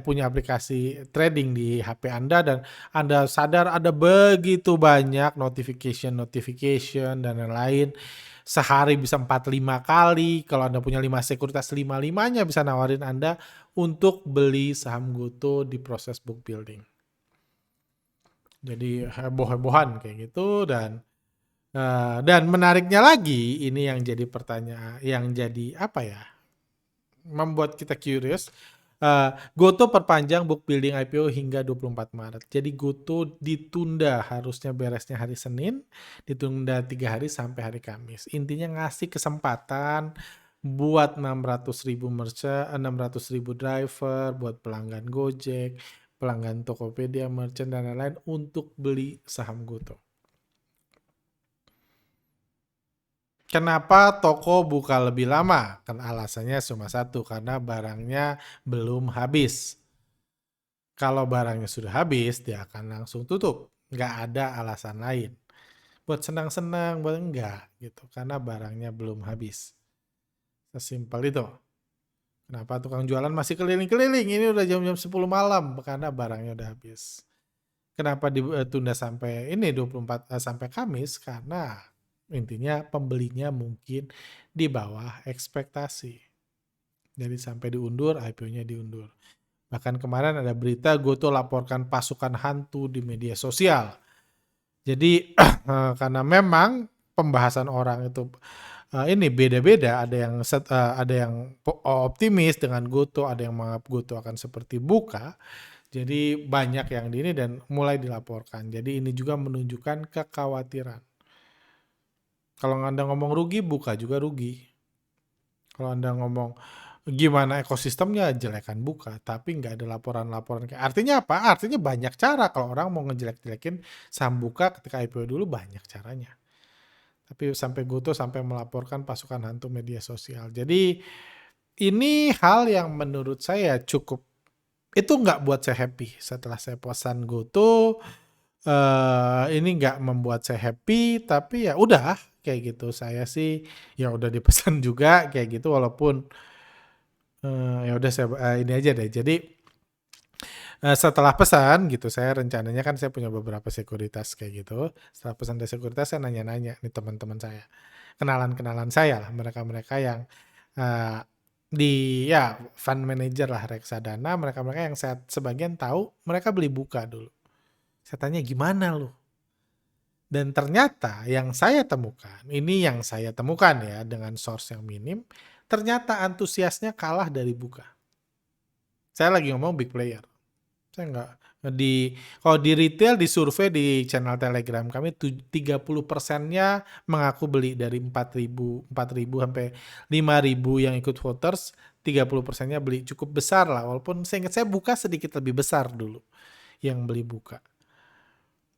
punya aplikasi trading di HP Anda, dan Anda sadar ada begitu banyak notification dan lain-lain. Sehari bisa 4-5 kali. Kalau Anda punya 5 sekuritas, 5-5-nya bisa nawarin Anda untuk beli saham Goto di proses book building. Jadi heboh-hebohan kayak gitu, dan menariknya lagi, ini yang jadi pertanyaan, yang jadi apa ya, membuat kita curious. Goto perpanjang book building IPO hingga 24 Maret. Jadi Goto ditunda, harusnya beresnya hari Senin, ditunda 3 hari sampai hari Kamis. Intinya ngasih kesempatan buat 600.000 merchant, 600.000 driver, buat pelanggan Gojek, pelanggan Tokopedia, merchant, dan lain-lain untuk beli saham Goto. Kenapa toko buka lebih lama? Kan alasannya cuma satu, karena barangnya belum habis. Kalau barangnya sudah habis, dia akan langsung tutup. Nggak ada alasan lain. Buat senang-senang, buat enggak gitu. Karena barangnya belum habis. Sesimpel itu. Kenapa tukang jualan masih keliling-keliling? Ini udah jam-jam 10 malam, karena barangnya udah habis. Kenapa ditunda sampai ini 24 sampai Kamis? Karena intinya pembelinya mungkin di bawah ekspektasi. Jadi sampai diundur, IPO-nya diundur. Bahkan kemarin ada berita Goto laporkan pasukan hantu di media sosial. Jadi karena memang pembahasan orang itu ini beda-beda, ada yang optimis dengan Goto, ada yang menganggap Goto akan seperti buka. Jadi banyak yang di ini dan mulai dilaporkan. Jadi ini juga menunjukkan kekhawatiran. Kalau Anda ngomong rugi, Buka juga rugi. Kalau Anda ngomong gimana ekosistemnya, jelekan Buka, tapi nggak ada laporan-laporan. Artinya apa? Artinya banyak cara kalau orang mau ngejelek-jelekin saham Buka ketika IPO dulu, banyak caranya. Tapi sampai Goto sampai melaporkan pasukan hantu media sosial. Jadi ini hal yang menurut saya cukup, itu nggak buat saya happy. Setelah saya pesan Goto, ini nggak membuat saya happy, tapi ya udah kayak gitu. Saya sih ya udah dipesan juga kayak gitu, walaupun ya udah saya ini aja deh. Jadi setelah pesan gitu, saya rencananya kan saya punya beberapa sekuritas kayak gitu. Setelah pesan dari sekuritas, saya nanya-nanya nih teman-teman saya, kenalan-kenalan saya lah, mereka-mereka yang uh, di ya fund manager lah reksadana, mereka-mereka yang saya sebagian tahu mereka beli Buka dulu. Saya tanya gimana lu? Dan ternyata yang saya temukan, ini yang saya temukan ya dengan source yang minim, ternyata antusiasnya kalah dari Buka. Saya lagi ngomong big player. Saya nggak kalau di retail, di survei di channel Telegram kami 30%-nya mengaku beli dari 4.000 sampai 5.000 yang ikut voters, 30%-nya beli, cukup besar lah, walaupun saya ingat saya Buka sedikit lebih besar dulu yang beli Buka.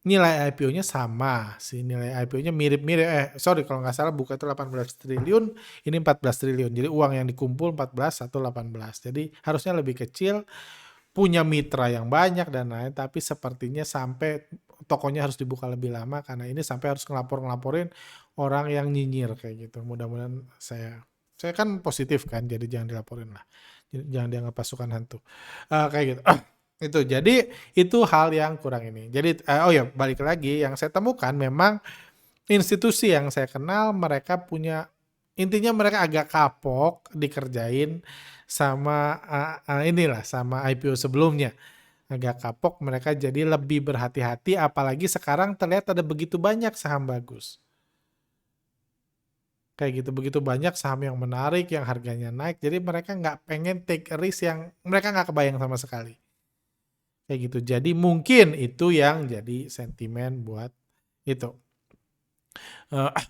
Nilai IPO-nya sama sih, nilai IPO-nya mirip-mirip, sorry kalau nggak salah Buka itu 18 triliun, ini 14 triliun, jadi uang yang dikumpul 14 atau 18, jadi harusnya lebih kecil, punya mitra yang banyak dan lain, tapi sepertinya sampai tokonya harus dibuka lebih lama karena ini sampai harus ngelaporin orang yang nyinyir kayak gitu. Mudah-mudahan saya kan positif kan, jadi jangan dilaporin lah, jangan dianggap pasukan hantu kayak gitu. Itu jadi itu hal yang kurang ini. Jadi oh ya, balik lagi yang saya temukan, memang institusi yang saya kenal mereka punya, intinya mereka agak kapok dikerjain sama inilah sama IPO sebelumnya. Agak kapok, mereka jadi lebih berhati-hati, apalagi sekarang terlihat ada begitu banyak saham bagus. Kayak gitu, begitu banyak saham yang menarik, yang harganya naik, jadi mereka nggak pengen take a risk yang mereka nggak kebayang sama sekali. Kayak gitu. Jadi mungkin itu yang jadi sentimen buat itu.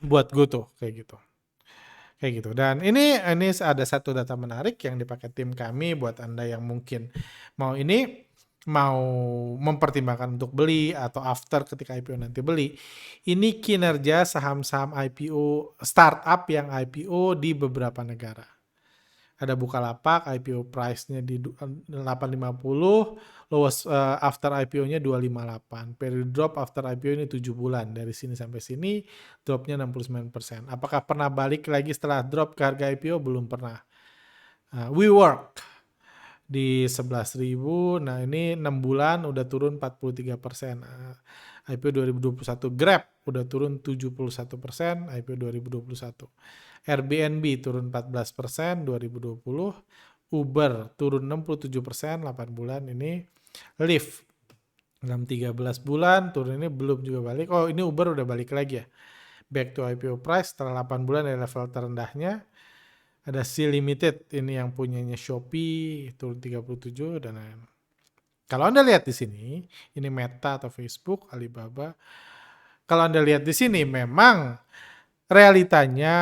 Buat Goto kayak gitu. Kayak gitu. Dan ini ada satu data menarik yang dipakai tim kami buat Anda yang mungkin mau mempertimbangkan untuk beli atau after ketika IPO nanti beli. Ini kinerja saham-saham IPO startup yang IPO di beberapa negara. Ada Bukalapak, IPO price-nya di 850, lowest after IPO-nya 258. Period drop after IPO ini 7 bulan. Dari sini sampai sini, dropnya 69%. Apakah pernah balik lagi setelah drop ke harga IPO? Belum pernah. WeWork di 11.000, nah ini 6 bulan udah turun 43%. IPO 2021. Grab udah turun 71%, IPO 2021. Airbnb turun 14% 2020, Uber turun 67% 8 bulan ini, Lyft dalam 13 bulan turun ini belum juga balik. Oh ini Uber udah balik lagi ya, back to IPO price setelah 8 bulan dari level terendahnya. Ada Sea Limited, ini yang punyanya Shopee, turun 37 dan lain. Kalau Anda lihat di sini, ini Meta atau Facebook, Alibaba. Kalau Anda lihat di sini memang realitanya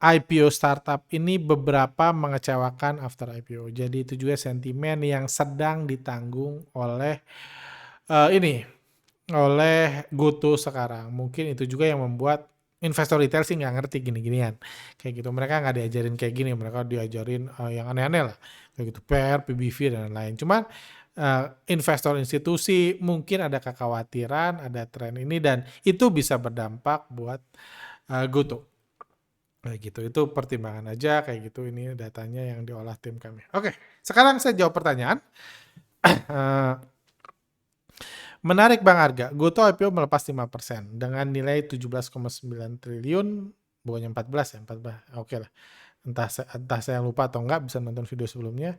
IPO startup ini beberapa mengecewakan after IPO. Jadi itu juga sentimen yang sedang ditanggung oleh oleh Goto sekarang. Mungkin itu juga yang membuat investor retail sih nggak ngerti gini-ginian. Kayak gitu. Mereka nggak diajarin kayak gini. Mereka diajarin yang aneh-aneh lah. Kayak gitu. PER, PBV, dan lain-lain. Cuman investor institusi mungkin ada kekhawatiran, ada tren ini, dan itu bisa berdampak buat Goto. Kayak gitu, itu pertimbangan aja kayak gitu, ini datanya yang diolah tim kami. Oke, sekarang saya jawab pertanyaan. Menarik Bang Arga, Goto IPO melepas 5% dengan nilai 17,9 triliun, bukannya 14 ya, 14, oke lah. Entah saya lupa atau enggak, bisa nonton video sebelumnya.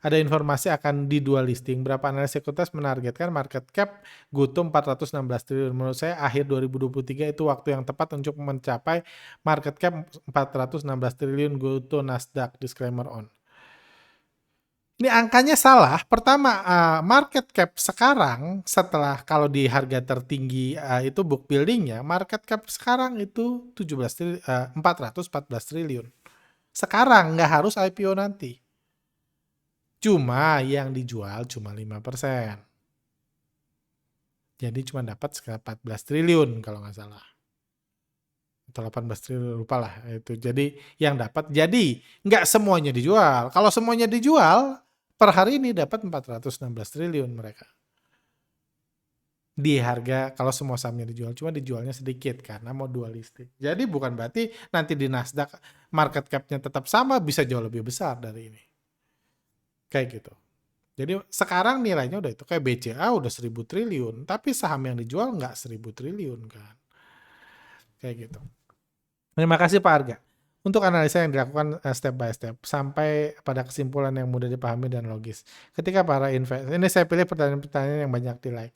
Ada informasi akan di dual listing. Berapa analis sekuritas menargetkan market cap Goto 416 triliun. Menurut saya akhir 2023 itu waktu yang tepat untuk mencapai market cap 416 triliun Goto Nasdaq. Disclaimer on. Ini angkanya salah. Pertama, market cap sekarang setelah kalau di harga tertinggi itu book building-nya, market cap sekarang itu 414 triliun. Sekarang nggak harus IPO nanti. Cuma yang dijual cuma 5%. Jadi cuma dapat sekitar 14 triliun kalau nggak salah. Atau 18 triliun, lupa lah itu. Jadi yang dapat, jadi nggak semuanya dijual. Kalau semuanya dijual, per hari ini dapat 416 triliun mereka. Di harga kalau semua sahamnya dijual, cuma dijualnya sedikit karena mau dualistik. Jadi bukan berarti nanti di Nasdaq market cap-nya tetap sama, bisa jauh lebih besar dari ini. Kayak gitu. Jadi sekarang nilainya udah itu kayak BCA udah 1000 triliun, tapi saham yang dijual nggak 1000 triliun kan. Kayak gitu. Terima kasih Pak Arga. Untuk analisa yang dilakukan step by step sampai pada kesimpulan yang mudah dipahami dan logis. Ketika para investor, ini saya pilih pertanyaan-pertanyaan yang banyak di like.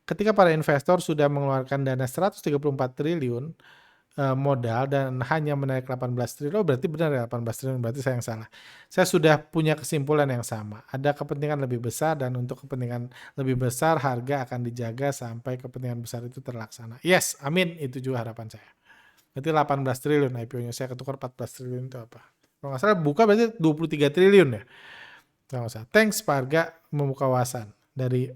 Ketika para investor sudah mengeluarkan dana 134 triliun modal dan hanya menarik 18 triliun, berarti benar ya 18 triliun, berarti saya yang salah. Saya sudah punya kesimpulan yang sama. Ada kepentingan lebih besar dan untuk kepentingan lebih besar harga akan dijaga sampai kepentingan besar itu terlaksana. Yes, amin, itu juga harapan saya. Berarti 18 triliun IPO-nya, saya ketukar 14 triliun itu apa? Kalau nggak salah buka berarti 23 triliun ya. Kalau nggak salah. Thanks Pak Arga membuka wawasan dari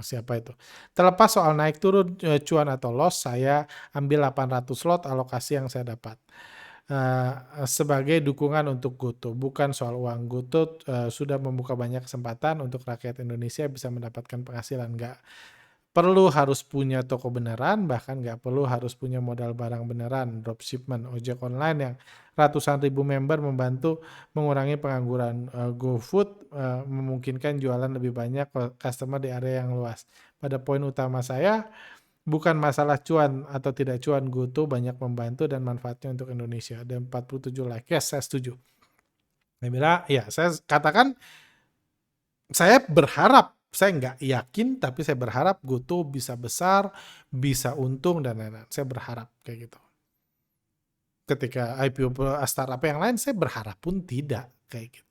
siapa itu. Terlepas soal naik turun cuan atau loss, saya ambil 800 slot alokasi yang saya dapat. Sebagai dukungan untuk GoTo, bukan soal uang. GoTo sudah membuka banyak kesempatan untuk rakyat Indonesia bisa mendapatkan penghasilan. Nggak perlu harus punya toko beneran, bahkan nggak perlu harus punya modal barang beneran. Dropshipment, ojek online yang ratusan ribu member membantu mengurangi pengangguran. GoFood memungkinkan jualan lebih banyak ke customer di area yang luas. Pada poin utama saya, bukan masalah cuan atau tidak cuan, GoTo banyak membantu dan manfaatnya untuk Indonesia. Ada 47 like. Yes, saya setuju. Saya katakan, saya berharap, saya nggak yakin, tapi saya berharap GoTo bisa besar, bisa untung, dan lain-lain. Saya berharap kayak gitu. Ketika IPO startup yang lain, saya berharap pun tidak kayak gitu.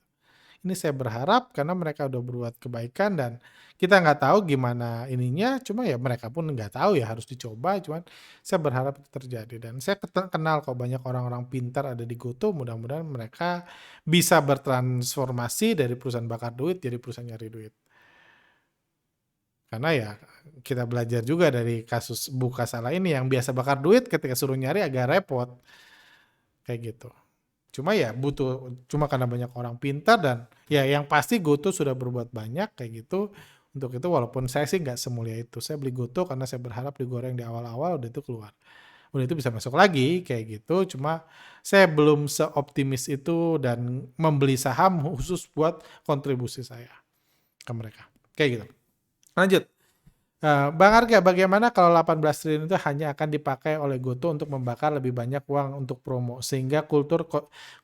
Ini saya berharap karena mereka udah berbuat kebaikan dan kita nggak tahu gimana ininya, cuma ya mereka pun nggak tahu ya, harus dicoba, cuman saya berharap itu terjadi. Dan saya kenal kok banyak orang-orang pintar ada di GoTo, mudah-mudahan mereka bisa bertransformasi dari perusahaan bakar duit jadi perusahaan nyari duit. Karena ya kita belajar juga dari kasus buka salah ini, yang biasa bakar duit ketika suruh nyari agak repot. Kayak gitu. Cuma ya cuma karena banyak orang pintar dan ya yang pasti GoTo sudah berbuat banyak kayak gitu. Untuk itu walaupun saya sih nggak semulia itu. Saya beli GoTo karena saya berharap digoreng di awal-awal udah itu keluar. Udah itu bisa masuk lagi kayak gitu. Cuma saya belum seoptimis itu dan membeli saham khusus buat kontribusi saya ke mereka. Kayak gitu. Lanjut. Bang Arga, bagaimana kalau 18 triliun itu hanya akan dipakai oleh GoTo untuk membakar lebih banyak uang untuk promo, sehingga kultur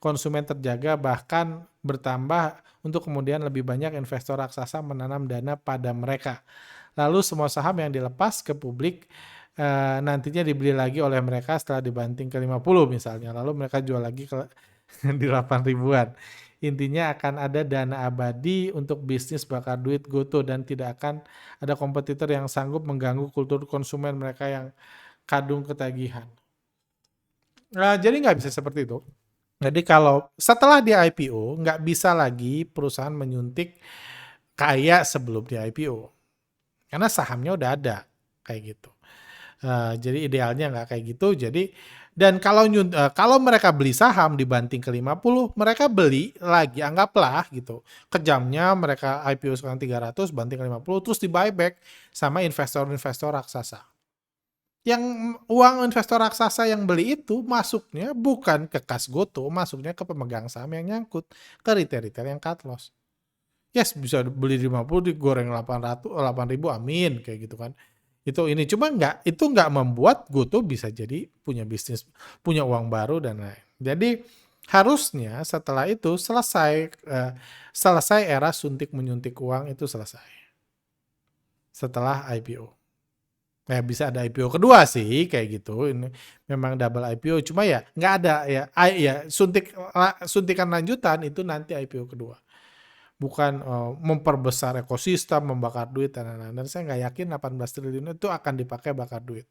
konsumen terjaga bahkan bertambah untuk kemudian lebih banyak investor raksasa menanam dana pada mereka. Lalu semua saham yang dilepas ke publik nantinya dibeli lagi oleh mereka setelah dibanting ke 50 misalnya, lalu mereka jual lagi di 8 ribuan. Intinya akan ada dana abadi untuk bisnis bakar duit GoTo dan tidak akan ada kompetitor yang sanggup mengganggu kultur konsumen mereka yang kadung ketagihan. Jadi nggak bisa seperti itu. Jadi kalau setelah di IPO nggak bisa lagi perusahaan menyuntik kayak sebelum di IPO. Karena sahamnya udah ada kayak gitu. Jadi idealnya nggak kayak gitu. Jadi dan kalau mereka beli saham dibanting ke 50, mereka beli lagi, anggaplah gitu. Kejamnya mereka IPO sekarang 300, banting ke 50, terus di buyback sama investor-investor raksasa. Yang uang investor raksasa yang beli itu masuknya bukan ke kas GoTo, masuknya ke pemegang saham yang nyangkut, ke retail-retail yang cut loss. Yes, bisa beli 50 digoreng 8.000, amin kayak gitu kan. Ini cuma itu nggak membuat GoTo bisa jadi punya bisnis, punya uang baru dan lain. Jadi harusnya setelah itu selesai era suntik menyuntik uang itu selesai. Setelah IPO. Ya bisa ada IPO kedua sih kayak gitu. Ini memang double IPO, cuma ya nggak ada ya suntikan lanjutan itu nanti IPO kedua. bukan memperbesar ekosistem, membakar duit dan lain-lain. Dan saya nggak yakin 18 triliun itu akan dipakai bakar duit.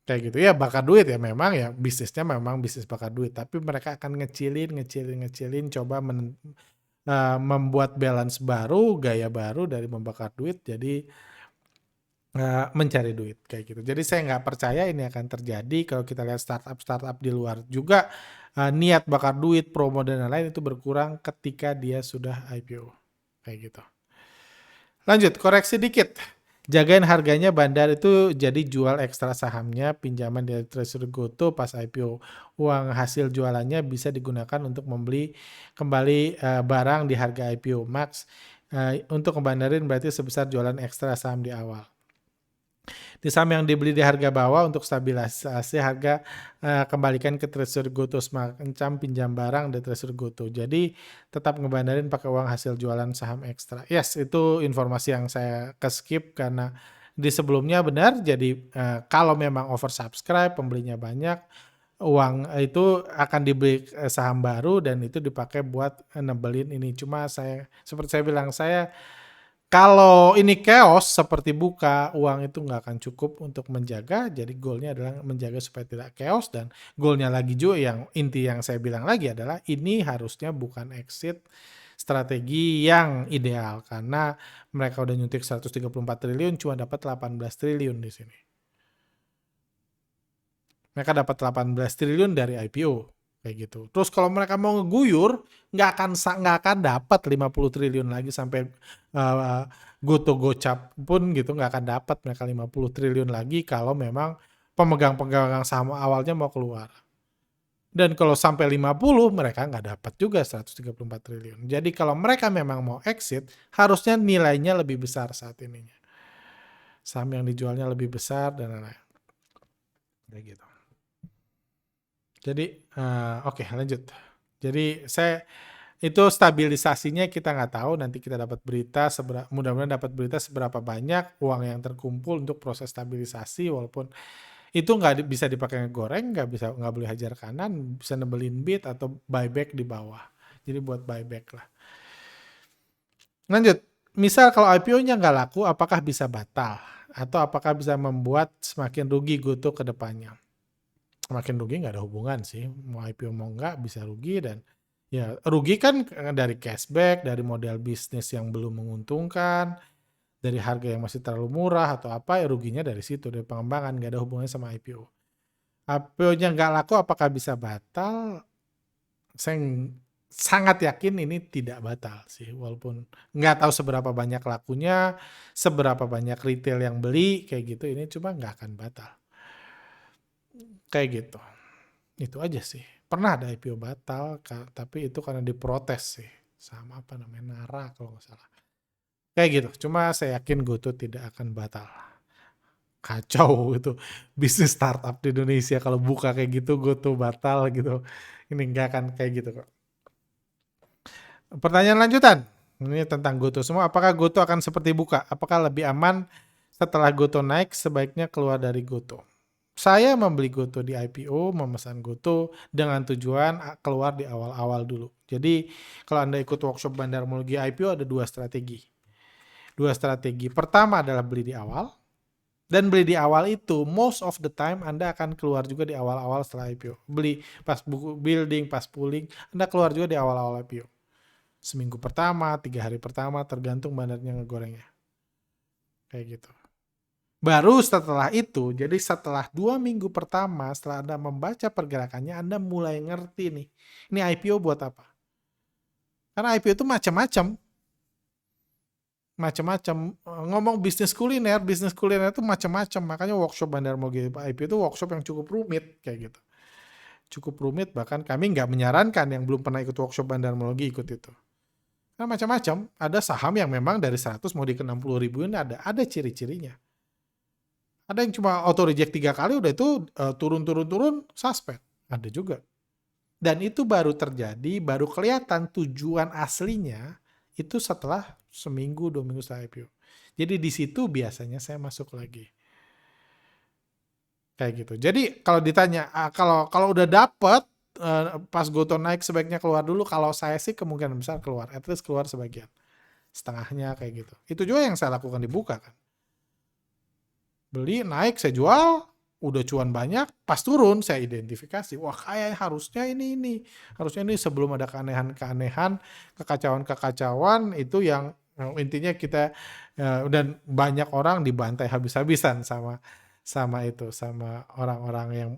Kayak gitu ya, bakar duit ya, memang ya bisnisnya memang bisnis bakar duit, tapi mereka akan ngecilin, coba membuat balance baru, gaya baru dari membakar duit jadi mencari duit kayak gitu. Jadi saya nggak percaya ini akan terjadi. Kalau kita lihat startup di luar juga niat bakar duit, promo dan lain-lain itu berkurang ketika dia sudah IPO kayak gitu. Lanjut, koreksi dikit. Jagain harganya bandar itu, jadi jual ekstra sahamnya, pinjaman dari Treasury Goto pas IPO. Uang hasil jualannya bisa digunakan untuk membeli kembali barang di harga IPO max. Untuk ngebandarin berarti sebesar jualan ekstra saham di awal. Di saham yang dibeli di harga bawah untuk stabilisasi harga, kembalikan ke Treasury Goto semacam pinjam barang dari Treasury Goto. Jadi tetap ngebandarin pakai uang hasil jualan saham ekstra. Yes, itu informasi yang saya skip karena di sebelumnya benar. Jadi kalau memang oversubscribe, pembelinya banyak, uang itu akan dibeli saham baru dan itu dipakai buat nebelin ini. Cuma seperti saya bilang, kalau ini chaos seperti buka, uang itu nggak akan cukup untuk menjaga, jadi goalnya adalah menjaga supaya tidak chaos, dan goalnya lagi juga yang inti yang saya bilang lagi adalah ini harusnya bukan exit strategi yang ideal, karena mereka udah nyuntik 134 triliun, cuma dapat 18 triliun di sini. Mereka dapat 18 triliun dari IPO. Kayak gitu. Terus kalau mereka mau ngeguyur, nggak akan dapat 50 triliun lagi sampai Goto Gocap pun gitu, nggak akan dapat mereka 50 triliun lagi kalau memang pemegang saham awalnya mau keluar. Dan kalau sampai 50 mereka nggak dapat juga 134 triliun. Jadi kalau mereka memang mau exit, harusnya nilainya lebih besar saat ininya. Saham yang dijualnya lebih besar dan lain-lain. Kayak gitu. Jadi oke, lanjut. Jadi itu stabilisasinya kita nggak tahu, nanti kita dapat berita mudah-mudahan dapat berita seberapa banyak uang yang terkumpul untuk proses stabilisasi, walaupun itu nggak bisa dipakai ngegoreng, nggak boleh hajar kanan, bisa nebelin bid atau buyback di bawah. Jadi buat buyback lah. Lanjut, misal kalau IPO-nya nggak laku, apakah bisa batal? Atau apakah bisa membuat semakin rugi Goto ke depannya? Semakin rugi nggak ada hubungan sih, mau IPO mau nggak bisa rugi, dan ya rugi kan dari cashback, dari model bisnis yang belum menguntungkan, dari harga yang masih terlalu murah atau apa, ya ruginya dari situ, dari pengembangan, nggak ada hubungannya sama IPO. IPO-nya nggak laku apakah bisa batal? Saya sangat yakin ini tidak batal sih, walaupun nggak tahu seberapa banyak lakunya, seberapa banyak retail yang beli kayak gitu, ini cuma nggak akan batal. Kayak gitu. Itu aja sih. Pernah ada IPO batal, tapi itu karena diprotes sih. Sama apa namanya, Nara kalau nggak salah. Kayak gitu. Cuma saya yakin Goto tidak akan batal. Kacau itu. Bisnis startup di Indonesia kalau buka kayak gitu, Goto batal gitu. Ini nggak akan kayak gitu kok. Pertanyaan lanjutan. Ini tentang Goto semua. Apakah Goto akan seperti buka? Apakah lebih aman setelah Goto naik, sebaiknya keluar dari Goto? Saya membeli Goto di IPO, memesan Goto dengan tujuan keluar di awal-awal dulu. Jadi kalau Anda ikut workshop Bandarmologi IPO ada dua strategi. Pertama adalah beli di awal. Dan beli di awal itu most of the time Anda akan keluar juga di awal-awal setelah IPO. Beli pas buku building, pas pooling, Anda keluar juga di awal-awal IPO. Seminggu pertama, 3 hari pertama, tergantung bandarnya ngegorengnya. Kayak gitu. Baru setelah itu, jadi setelah 2 minggu pertama, setelah Anda membaca pergerakannya, Anda mulai ngerti nih, ini IPO buat apa. Karena IPO itu macam-macam. Ngomong bisnis kuliner itu macam-macam. Makanya workshop Bandarmologi IPO itu workshop yang cukup rumit, kayak gitu. Cukup rumit, bahkan kami nggak menyarankan yang belum pernah ikut workshop Bandarmologi ikut itu. Karena macam-macam. Ada saham yang memang dari 100 mau di ke 60 ribu ini ada ciri-cirinya. Ada yang cuma auto reject 3 kali udah itu turun suspend. Ada juga. Dan itu baru terjadi, baru kelihatan tujuan aslinya itu setelah seminggu, 2 minggu setelah IPO. Jadi di situ biasanya saya masuk lagi. Kayak gitu. Jadi kalau ditanya, kalau udah dapet pas Goto naik sebaiknya keluar dulu. Kalau saya sih kemungkinan besar keluar, at least keluar sebagian, setengahnya kayak gitu. Itu juga yang saya lakukan di Buka kan. Beli naik saya jual, udah cuan banyak, pas turun saya identifikasi, wah kayak harusnya ini harusnya ini, sebelum ada keanehan-keanehan, kekacauan-kekacauan itu yang intinya kita dan banyak orang dibantai habis-habisan sama itu, sama orang-orang yang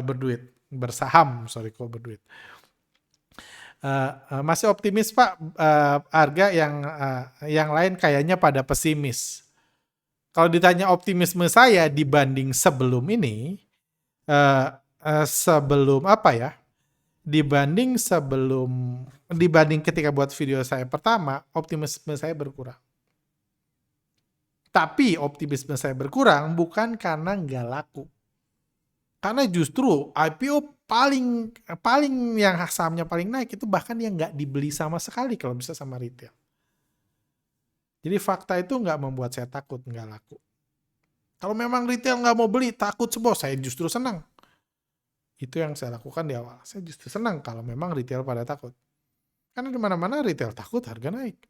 berduit, bersaham, sorry kok berduit. Masih optimis Pak, harga yang lain kayaknya pada pesimis. Kalau ditanya optimisme saya dibanding sebelum ini, sebelum apa ya? Dibanding ketika buat video saya pertama, optimisme saya berkurang. Tapi optimisme saya berkurang bukan karena nggak laku. Karena justru IPO paling yang sahamnya paling naik itu bahkan yang nggak dibeli sama sekali kalau bisa sama retail. Jadi fakta itu nggak membuat saya takut nggak laku. Kalau memang retail nggak mau beli, takut sebos, saya justru senang. Itu yang saya lakukan di awal. Saya justru senang kalau memang retail pada takut. Karena di mana-mana retail takut, harga naik.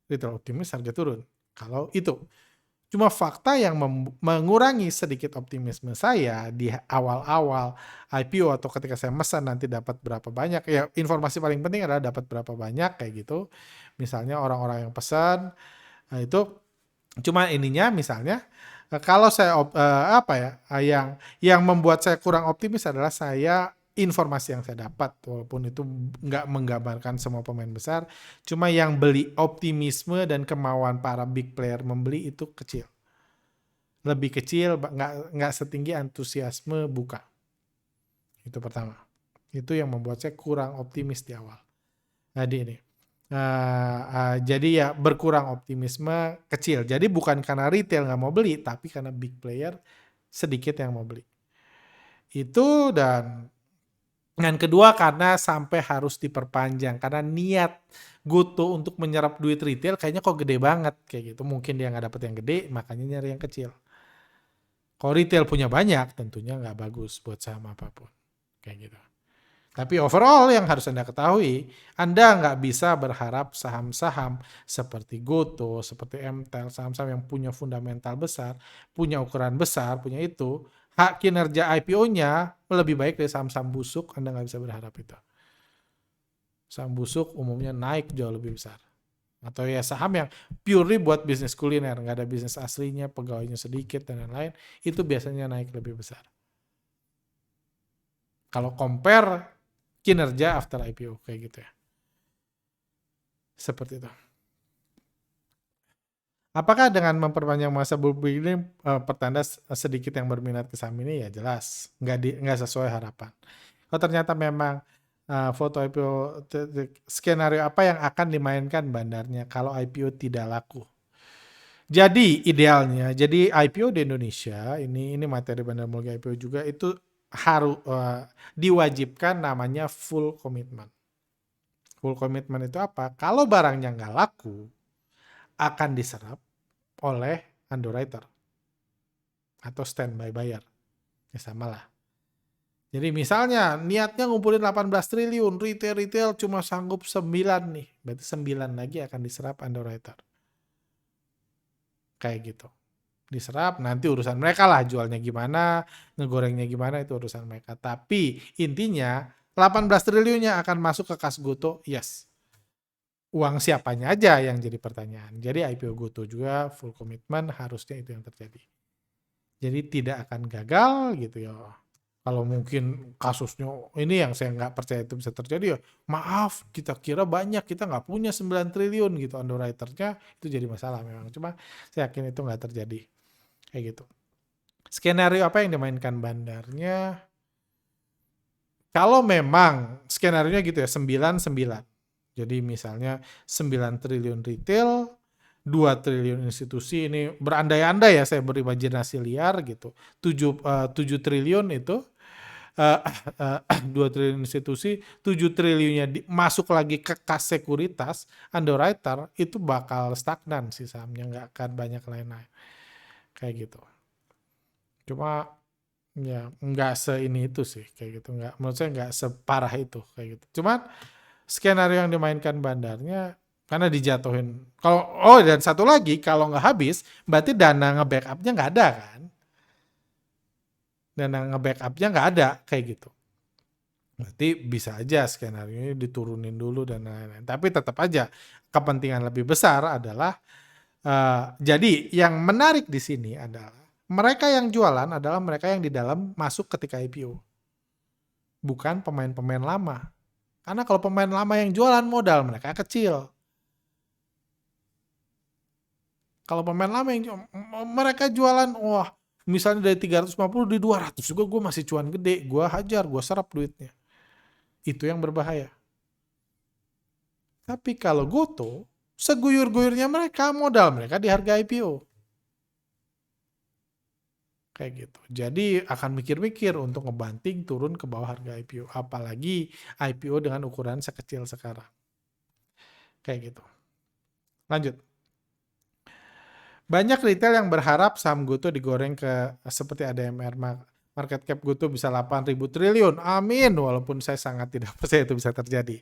Retail optimis, harga turun. Kalau itu. Cuma fakta yang mengurangi sedikit optimisme saya di awal-awal IPO atau ketika saya mesan nanti dapat berapa banyak. Ya informasi paling penting adalah dapat berapa banyak kayak gitu. Misalnya orang-orang yang pesan, nah itu cuma ininya misalnya kalau saya apa ya yang membuat saya kurang optimis adalah informasi yang saya dapat, walaupun itu nggak menggambarkan semua pemain besar, cuma yang beli, optimisme dan kemauan para big player membeli itu kecil, lebih kecil, nggak setinggi antusiasme Buka. Itu pertama, itu yang membuat saya kurang optimis di awal. Jadi ini jadi ya berkurang optimisme kecil. Jadi bukan karena retail nggak mau beli, tapi karena big player sedikit yang mau beli. Itu dan kedua karena sampai harus diperpanjang. Karena niat Goto untuk menyerap duit retail kayaknya kok gede banget kayak gitu. Mungkin dia nggak dapet yang gede, makanya nyari yang kecil. Kalau retail punya banyak, tentunya nggak bagus buat saham apapun. Kayak gitu. Tapi overall yang harus Anda ketahui, Anda nggak bisa berharap saham-saham seperti Goto, seperti MTEL, saham-saham yang punya fundamental besar, punya ukuran besar, punya itu, hak kinerja IPO-nya lebih baik dari saham-saham busuk, Anda nggak bisa berharap itu. Saham busuk umumnya naik jauh lebih besar. Atau ya saham yang purely buat bisnis kuliner, nggak ada bisnis aslinya, pegawainya sedikit, dan lain-lain, itu biasanya naik lebih besar. Kalau compare kinerja after IPO kayak gitu ya. Seperti itu. Apakah dengan memperpanjang masa bull ini pertanda sedikit yang berminat ke saham ini? Ya jelas, nggak sesuai harapan. Kalau ternyata memang foto IPO, skenario apa yang akan dimainkan bandarnya kalau IPO tidak laku? Jadi idealnya, jadi IPO di Indonesia ini materi Bandar Mulia IPO juga itu harus diwajibkan namanya full commitment. Full commitment itu apa? Kalau barangnya nggak laku, akan diserap oleh underwriter atau standby buyer. Ya sama lah. Jadi misalnya niatnya ngumpulin 18 triliun, retail cuma sanggup 9 nih. Berarti 9 lagi akan diserap underwriter. Kayak gitu. Diserap, nanti urusan mereka lah jualnya gimana, ngegorengnya gimana, itu urusan mereka. Tapi intinya 18 triliunnya akan masuk ke kas Goto, yes. Uang siapanya aja yang jadi pertanyaan. Jadi IPO Goto juga full komitmen, harusnya itu yang terjadi. Jadi tidak akan gagal gitu ya. Kalau mungkin kasusnya ini yang saya nggak percaya itu bisa terjadi ya, maaf kita kira banyak, kita nggak punya 9 triliun gitu underwriternya, itu jadi masalah memang. Cuma saya yakin itu nggak terjadi. Kayak gitu. Skenario apa yang dimainkan bandarnya? Kalau memang skenario-nya gitu ya, 9-9. Jadi misalnya 9 triliun retail, 2 triliun institusi, ini berandai-andai ya saya berimajinasi liar gitu. 7 triliun itu 2 triliun institusi, 7 triliunnya masuk lagi ke kas sekuritas, underwriter itu bakal stagnan sih sahamnya, nggak akan banyak lain-lain. Kayak gitu. Cuma Ya, nggak se-ini itu sih, kayak gitu. Nggak, menurut saya nggak separah itu, kayak gitu. Cuman skenario yang dimainkan Bandarnya karena dijatuhin. Kalau dan satu lagi, kalau nggak habis, berarti dana nge-backupnya nggak ada kan? Dana nge-backupnya nggak ada, kayak gitu. Berarti bisa aja skenario ini diturunin dulu dan lain-lain. Tapi tetap aja kepentingan lebih besar adalah jadi yang menarik di sini adalah mereka yang jualan adalah mereka yang di dalam masuk ketika IPO, bukan pemain-pemain lama. Karena kalau pemain lama yang jualan modal mereka kecil. Kalau pemain lama yang mereka jualan, wah misalnya dari 350 di 200 juga gue masih cuan gede, gue hajar, gue serap duitnya. Itu yang berbahaya. Tapi kalau Goto, seguyur-guyurnya mereka modal mereka di harga IPO. Kayak gitu. Jadi akan mikir-mikir untuk ngebanting turun ke bawah harga IPO. Apalagi IPO dengan ukuran sekecil sekarang. Kayak gitu. Lanjut. Banyak retail yang berharap saham Goto digoreng ke seperti ADMR. Market cap Goto bisa 8.000 triliun. Amin. Walaupun saya sangat tidak percaya itu bisa terjadi.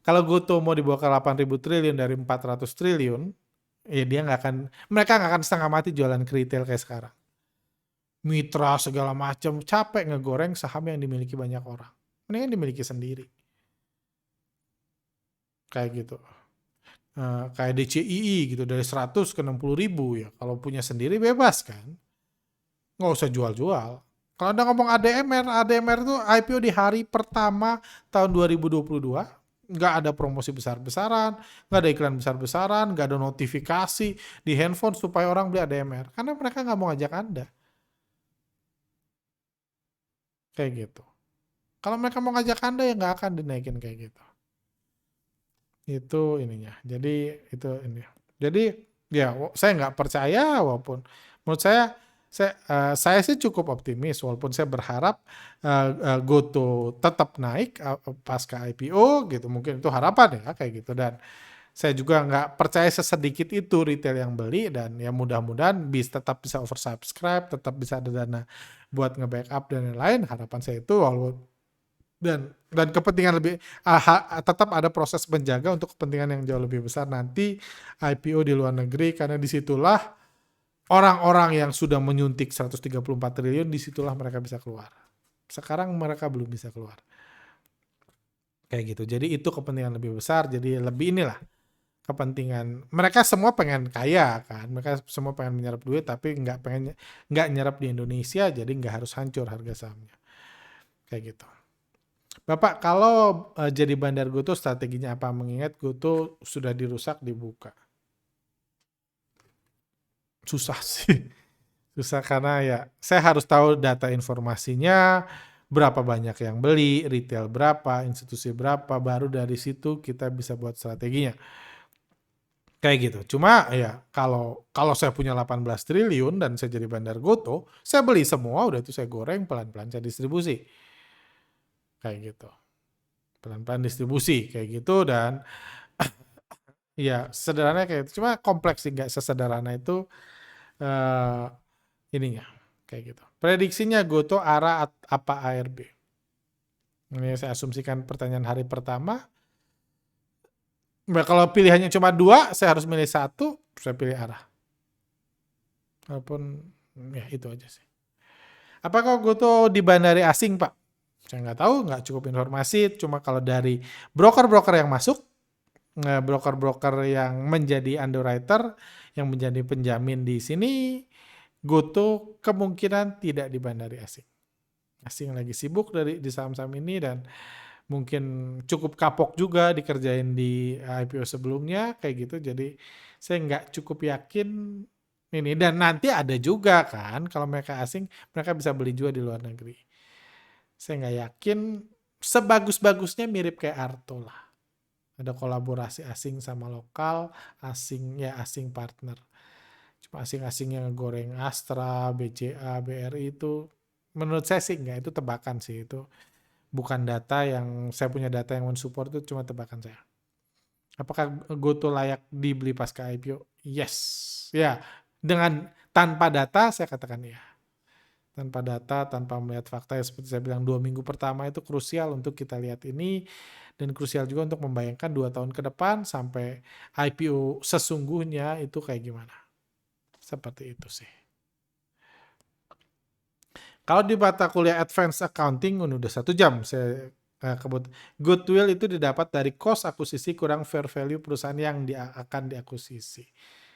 Kalau Goto mau dibawa ke 8.000 triliun dari 400 triliun, ya dia nggak akan, mereka nggak akan setengah mati jualan ke retail kayak sekarang. Mitra segala macam, capek ngegoreng saham yang dimiliki banyak orang. Mendingan dimiliki sendiri. Kayak gitu. Kayak DCII gitu, dari 100 ke 60.000 ya. Kalau punya sendiri bebas kan. Nggak usah jual-jual. Kalau Anda ngomong ADMR itu IPO di hari pertama tahun 2022, nggak ada promosi besar-besaran, nggak ada iklan besar-besaran, nggak ada notifikasi di handphone supaya orang beli ADMR. Karena mereka nggak mau ngajak Anda. Kayak gitu. Kalau mereka mau ngajak Anda ya nggak akan dinaikin kayak gitu. Itu ininya. Jadi itu ini. Jadi ya saya nggak percaya walaupun menurut saya sih cukup optimis walaupun saya berharap Goto tetap naik pasca IPO gitu. Mungkin itu harapan ya kayak gitu dan saya juga nggak percaya sesedikit itu retail yang beli dan ya mudah-mudahan tetap bisa oversubscribe, tetap bisa ada dana buat nge-backup dan lain-lain. Harapan saya itu walaupun dan kepentingan lebih tetap ada proses menjaga untuk kepentingan yang jauh lebih besar nanti IPO di luar negeri karena disitulah orang-orang yang sudah menyuntik 134 triliun disitulah mereka bisa keluar. Sekarang mereka belum bisa keluar. Kayak gitu. Jadi itu kepentingan lebih besar. Jadi lebih inilah kepentingan. Mereka semua pengen kaya kan. Mereka semua pengen menyerap duit tapi nggak nyerap di Indonesia jadi nggak harus hancur harga sahamnya. Kayak gitu. Bapak, kalau jadi bandar Goto strateginya apa? Mengingat Goto sudah dirusak dibuka. Susah sih. Susah karena ya saya harus tahu data informasinya, berapa banyak yang beli, retail berapa, institusi berapa, baru dari situ kita bisa buat strateginya. Kayak gitu. Cuma ya kalau kalau saya punya 18 triliun dan saya jadi bandar Goto, saya beli semua, udah itu saya goreng pelan-pelan saya distribusi. Kayak gitu. Pelan-pelan distribusi kayak gitu dan ya sederhana kayak itu. Cuma kompleks sih nggak sesederhana itu uh, ininya kayak gitu. Prediksinya Goto arah apa ARB? Ini saya asumsikan pertanyaan hari pertama. Nah, kalau pilihannya cuma dua, saya harus milih satu, saya pilih arah. Walaupun ya itu aja sih. Apakah Goto di bandari asing, Pak? Saya nggak tahu, nggak cukup informasi. Cuma kalau dari broker-broker yang masuk, broker-broker yang menjadi underwriter, yang menjadi penjamin di sini, Goto kemungkinan tidak di bandari asing. Asing lagi sibuk di saham-saham ini dan mungkin cukup kapok juga dikerjain di IPO sebelumnya kayak gitu. Jadi saya nggak cukup yakin ini dan nanti ada juga kan kalau mereka asing mereka bisa beli juga di luar negeri. Saya nggak yakin sebagus-bagusnya mirip kayak Arto lah. Ada kolaborasi asing sama lokal, asing ya asing partner. Cuma asing-asing yang goreng Astra, BCA, BRI itu menurut saya sih enggak, itu tebakan sih itu. Bukan data yang saya punya data yang mensupport itu cuma tebakan saya. Apakah Goto layak dibeli pasca IPO? Yes. Ya, dengan tanpa data saya katakan ya. tanpa data, tanpa melihat fakta, ya seperti saya bilang 2 minggu pertama itu krusial untuk kita lihat ini, dan krusial juga untuk membayangkan 2 tahun ke depan sampai IPO sesungguhnya itu kayak gimana. Seperti itu sih. Kalau di mata kuliah Advanced Accounting udah 1 jam saya goodwill itu didapat dari cost akuisisi kurang fair value perusahaan yang akan diakuisisi.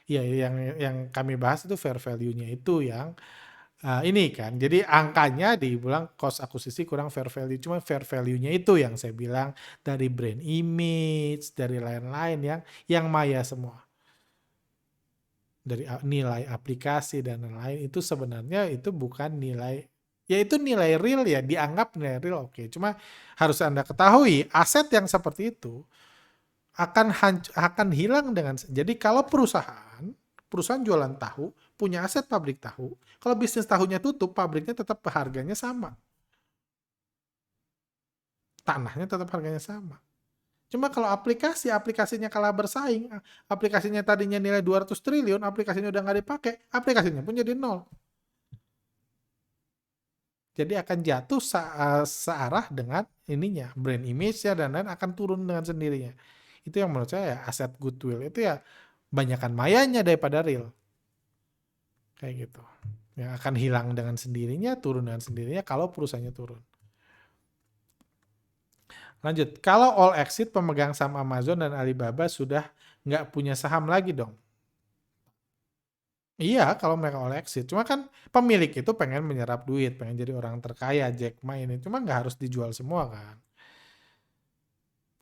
Ya, yang kami bahas itu fair value-nya itu yang ini kan. Jadi angkanya dibilang cost akuisisi kurang fair value. Cuma fair value-nya itu yang saya bilang dari brand image, dari lain-lain yang maya semua. Dari nilai aplikasi dan lain-lain itu sebenarnya itu bukan nilai, ya itu nilai real ya, dianggap nilai real oke. Cuma harus Anda ketahui aset yang seperti itu akan hilang dengan, jadi kalau perusahaan jualan tahu, punya aset pabrik tahu, kalau bisnis tahunya tutup, pabriknya tetap harganya sama. Tanahnya tetap harganya sama. Cuma kalau aplikasinya kalah bersaing, aplikasinya tadinya nilai 200 triliun, aplikasinya udah nggak dipakai, aplikasinya pun jadi nol. Jadi akan jatuh searah dengan ininya, brand image-nya dan lain akan turun dengan sendirinya. Itu yang menurut saya ya, aset goodwill itu ya banyakan mayanya daripada real. Kayak gitu. Yang akan hilang dengan sendirinya, turun dengan sendirinya kalau perusahaannya turun. Lanjut, kalau all exit pemegang saham Amazon dan Alibaba sudah nggak punya saham lagi dong. Iya, kalau mereka all exit. Cuma kan pemilik itu pengen menyerap duit, pengen jadi orang terkaya, Jack Ma ini. Cuma nggak harus dijual semua kan.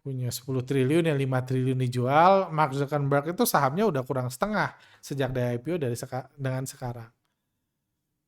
Punya 10 triliun ya 5 triliun dijual, Mark Zuckerberg itu sahamnya udah kurang setengah sejak dari IPO dengan sekarang.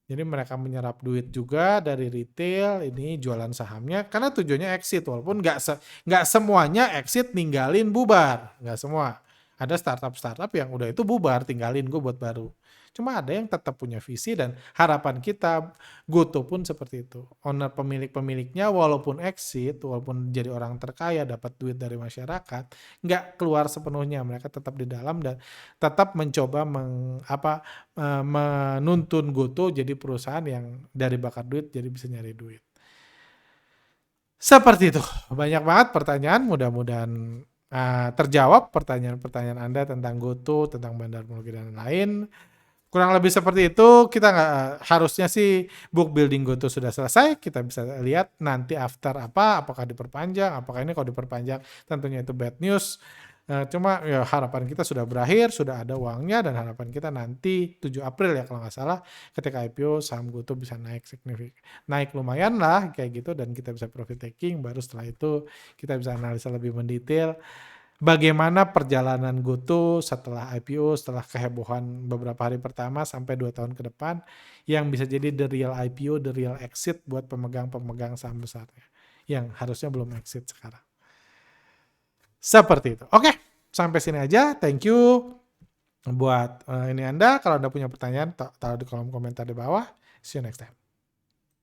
Jadi mereka menyerap duit juga dari retail, ini jualan sahamnya karena tujuannya exit, walaupun nggak semuanya exit ninggalin bubar, nggak semua. Ada startup yang udah itu bubar, tinggalin gue buat baru. Cuma ada yang tetap punya visi dan harapan kita, Goto pun seperti itu. Owner pemilik-pemiliknya walaupun exit, walaupun jadi orang terkaya, dapat duit dari masyarakat, nggak keluar sepenuhnya, mereka tetap di dalam dan tetap mencoba menuntun Goto jadi perusahaan yang dari bakar duit jadi bisa nyari duit. Seperti itu. Banyak banget pertanyaan, mudah-mudahan terjawab pertanyaan-pertanyaan Anda tentang Goto, tentang Bandar Mugi dan lain. Kurang lebih seperti itu. Kita nggak harusnya sih book building Goto sudah selesai. Kita bisa lihat nanti after apakah diperpanjang, apakah ini kalau diperpanjang tentunya itu bad news. Cuma ya harapan kita sudah berakhir, sudah ada uangnya, dan harapan kita nanti 7 April ya kalau nggak salah ketika IPO saham Goto bisa naik signifikan, naik lumayan lah kayak gitu, dan kita bisa profit taking. Baru setelah itu kita bisa analisa lebih mendetail bagaimana perjalanan Goto setelah IPO, setelah kehebohan beberapa hari pertama sampai 2 tahun ke depan, yang bisa jadi the real IPO, the real exit buat pemegang-pemegang saham besarnya yang harusnya belum exit sekarang. Seperti itu. Oke, sampai sini aja. Thank you buat ini Anda. Kalau Anda punya pertanyaan, taruh di kolom komentar di bawah. See you next time.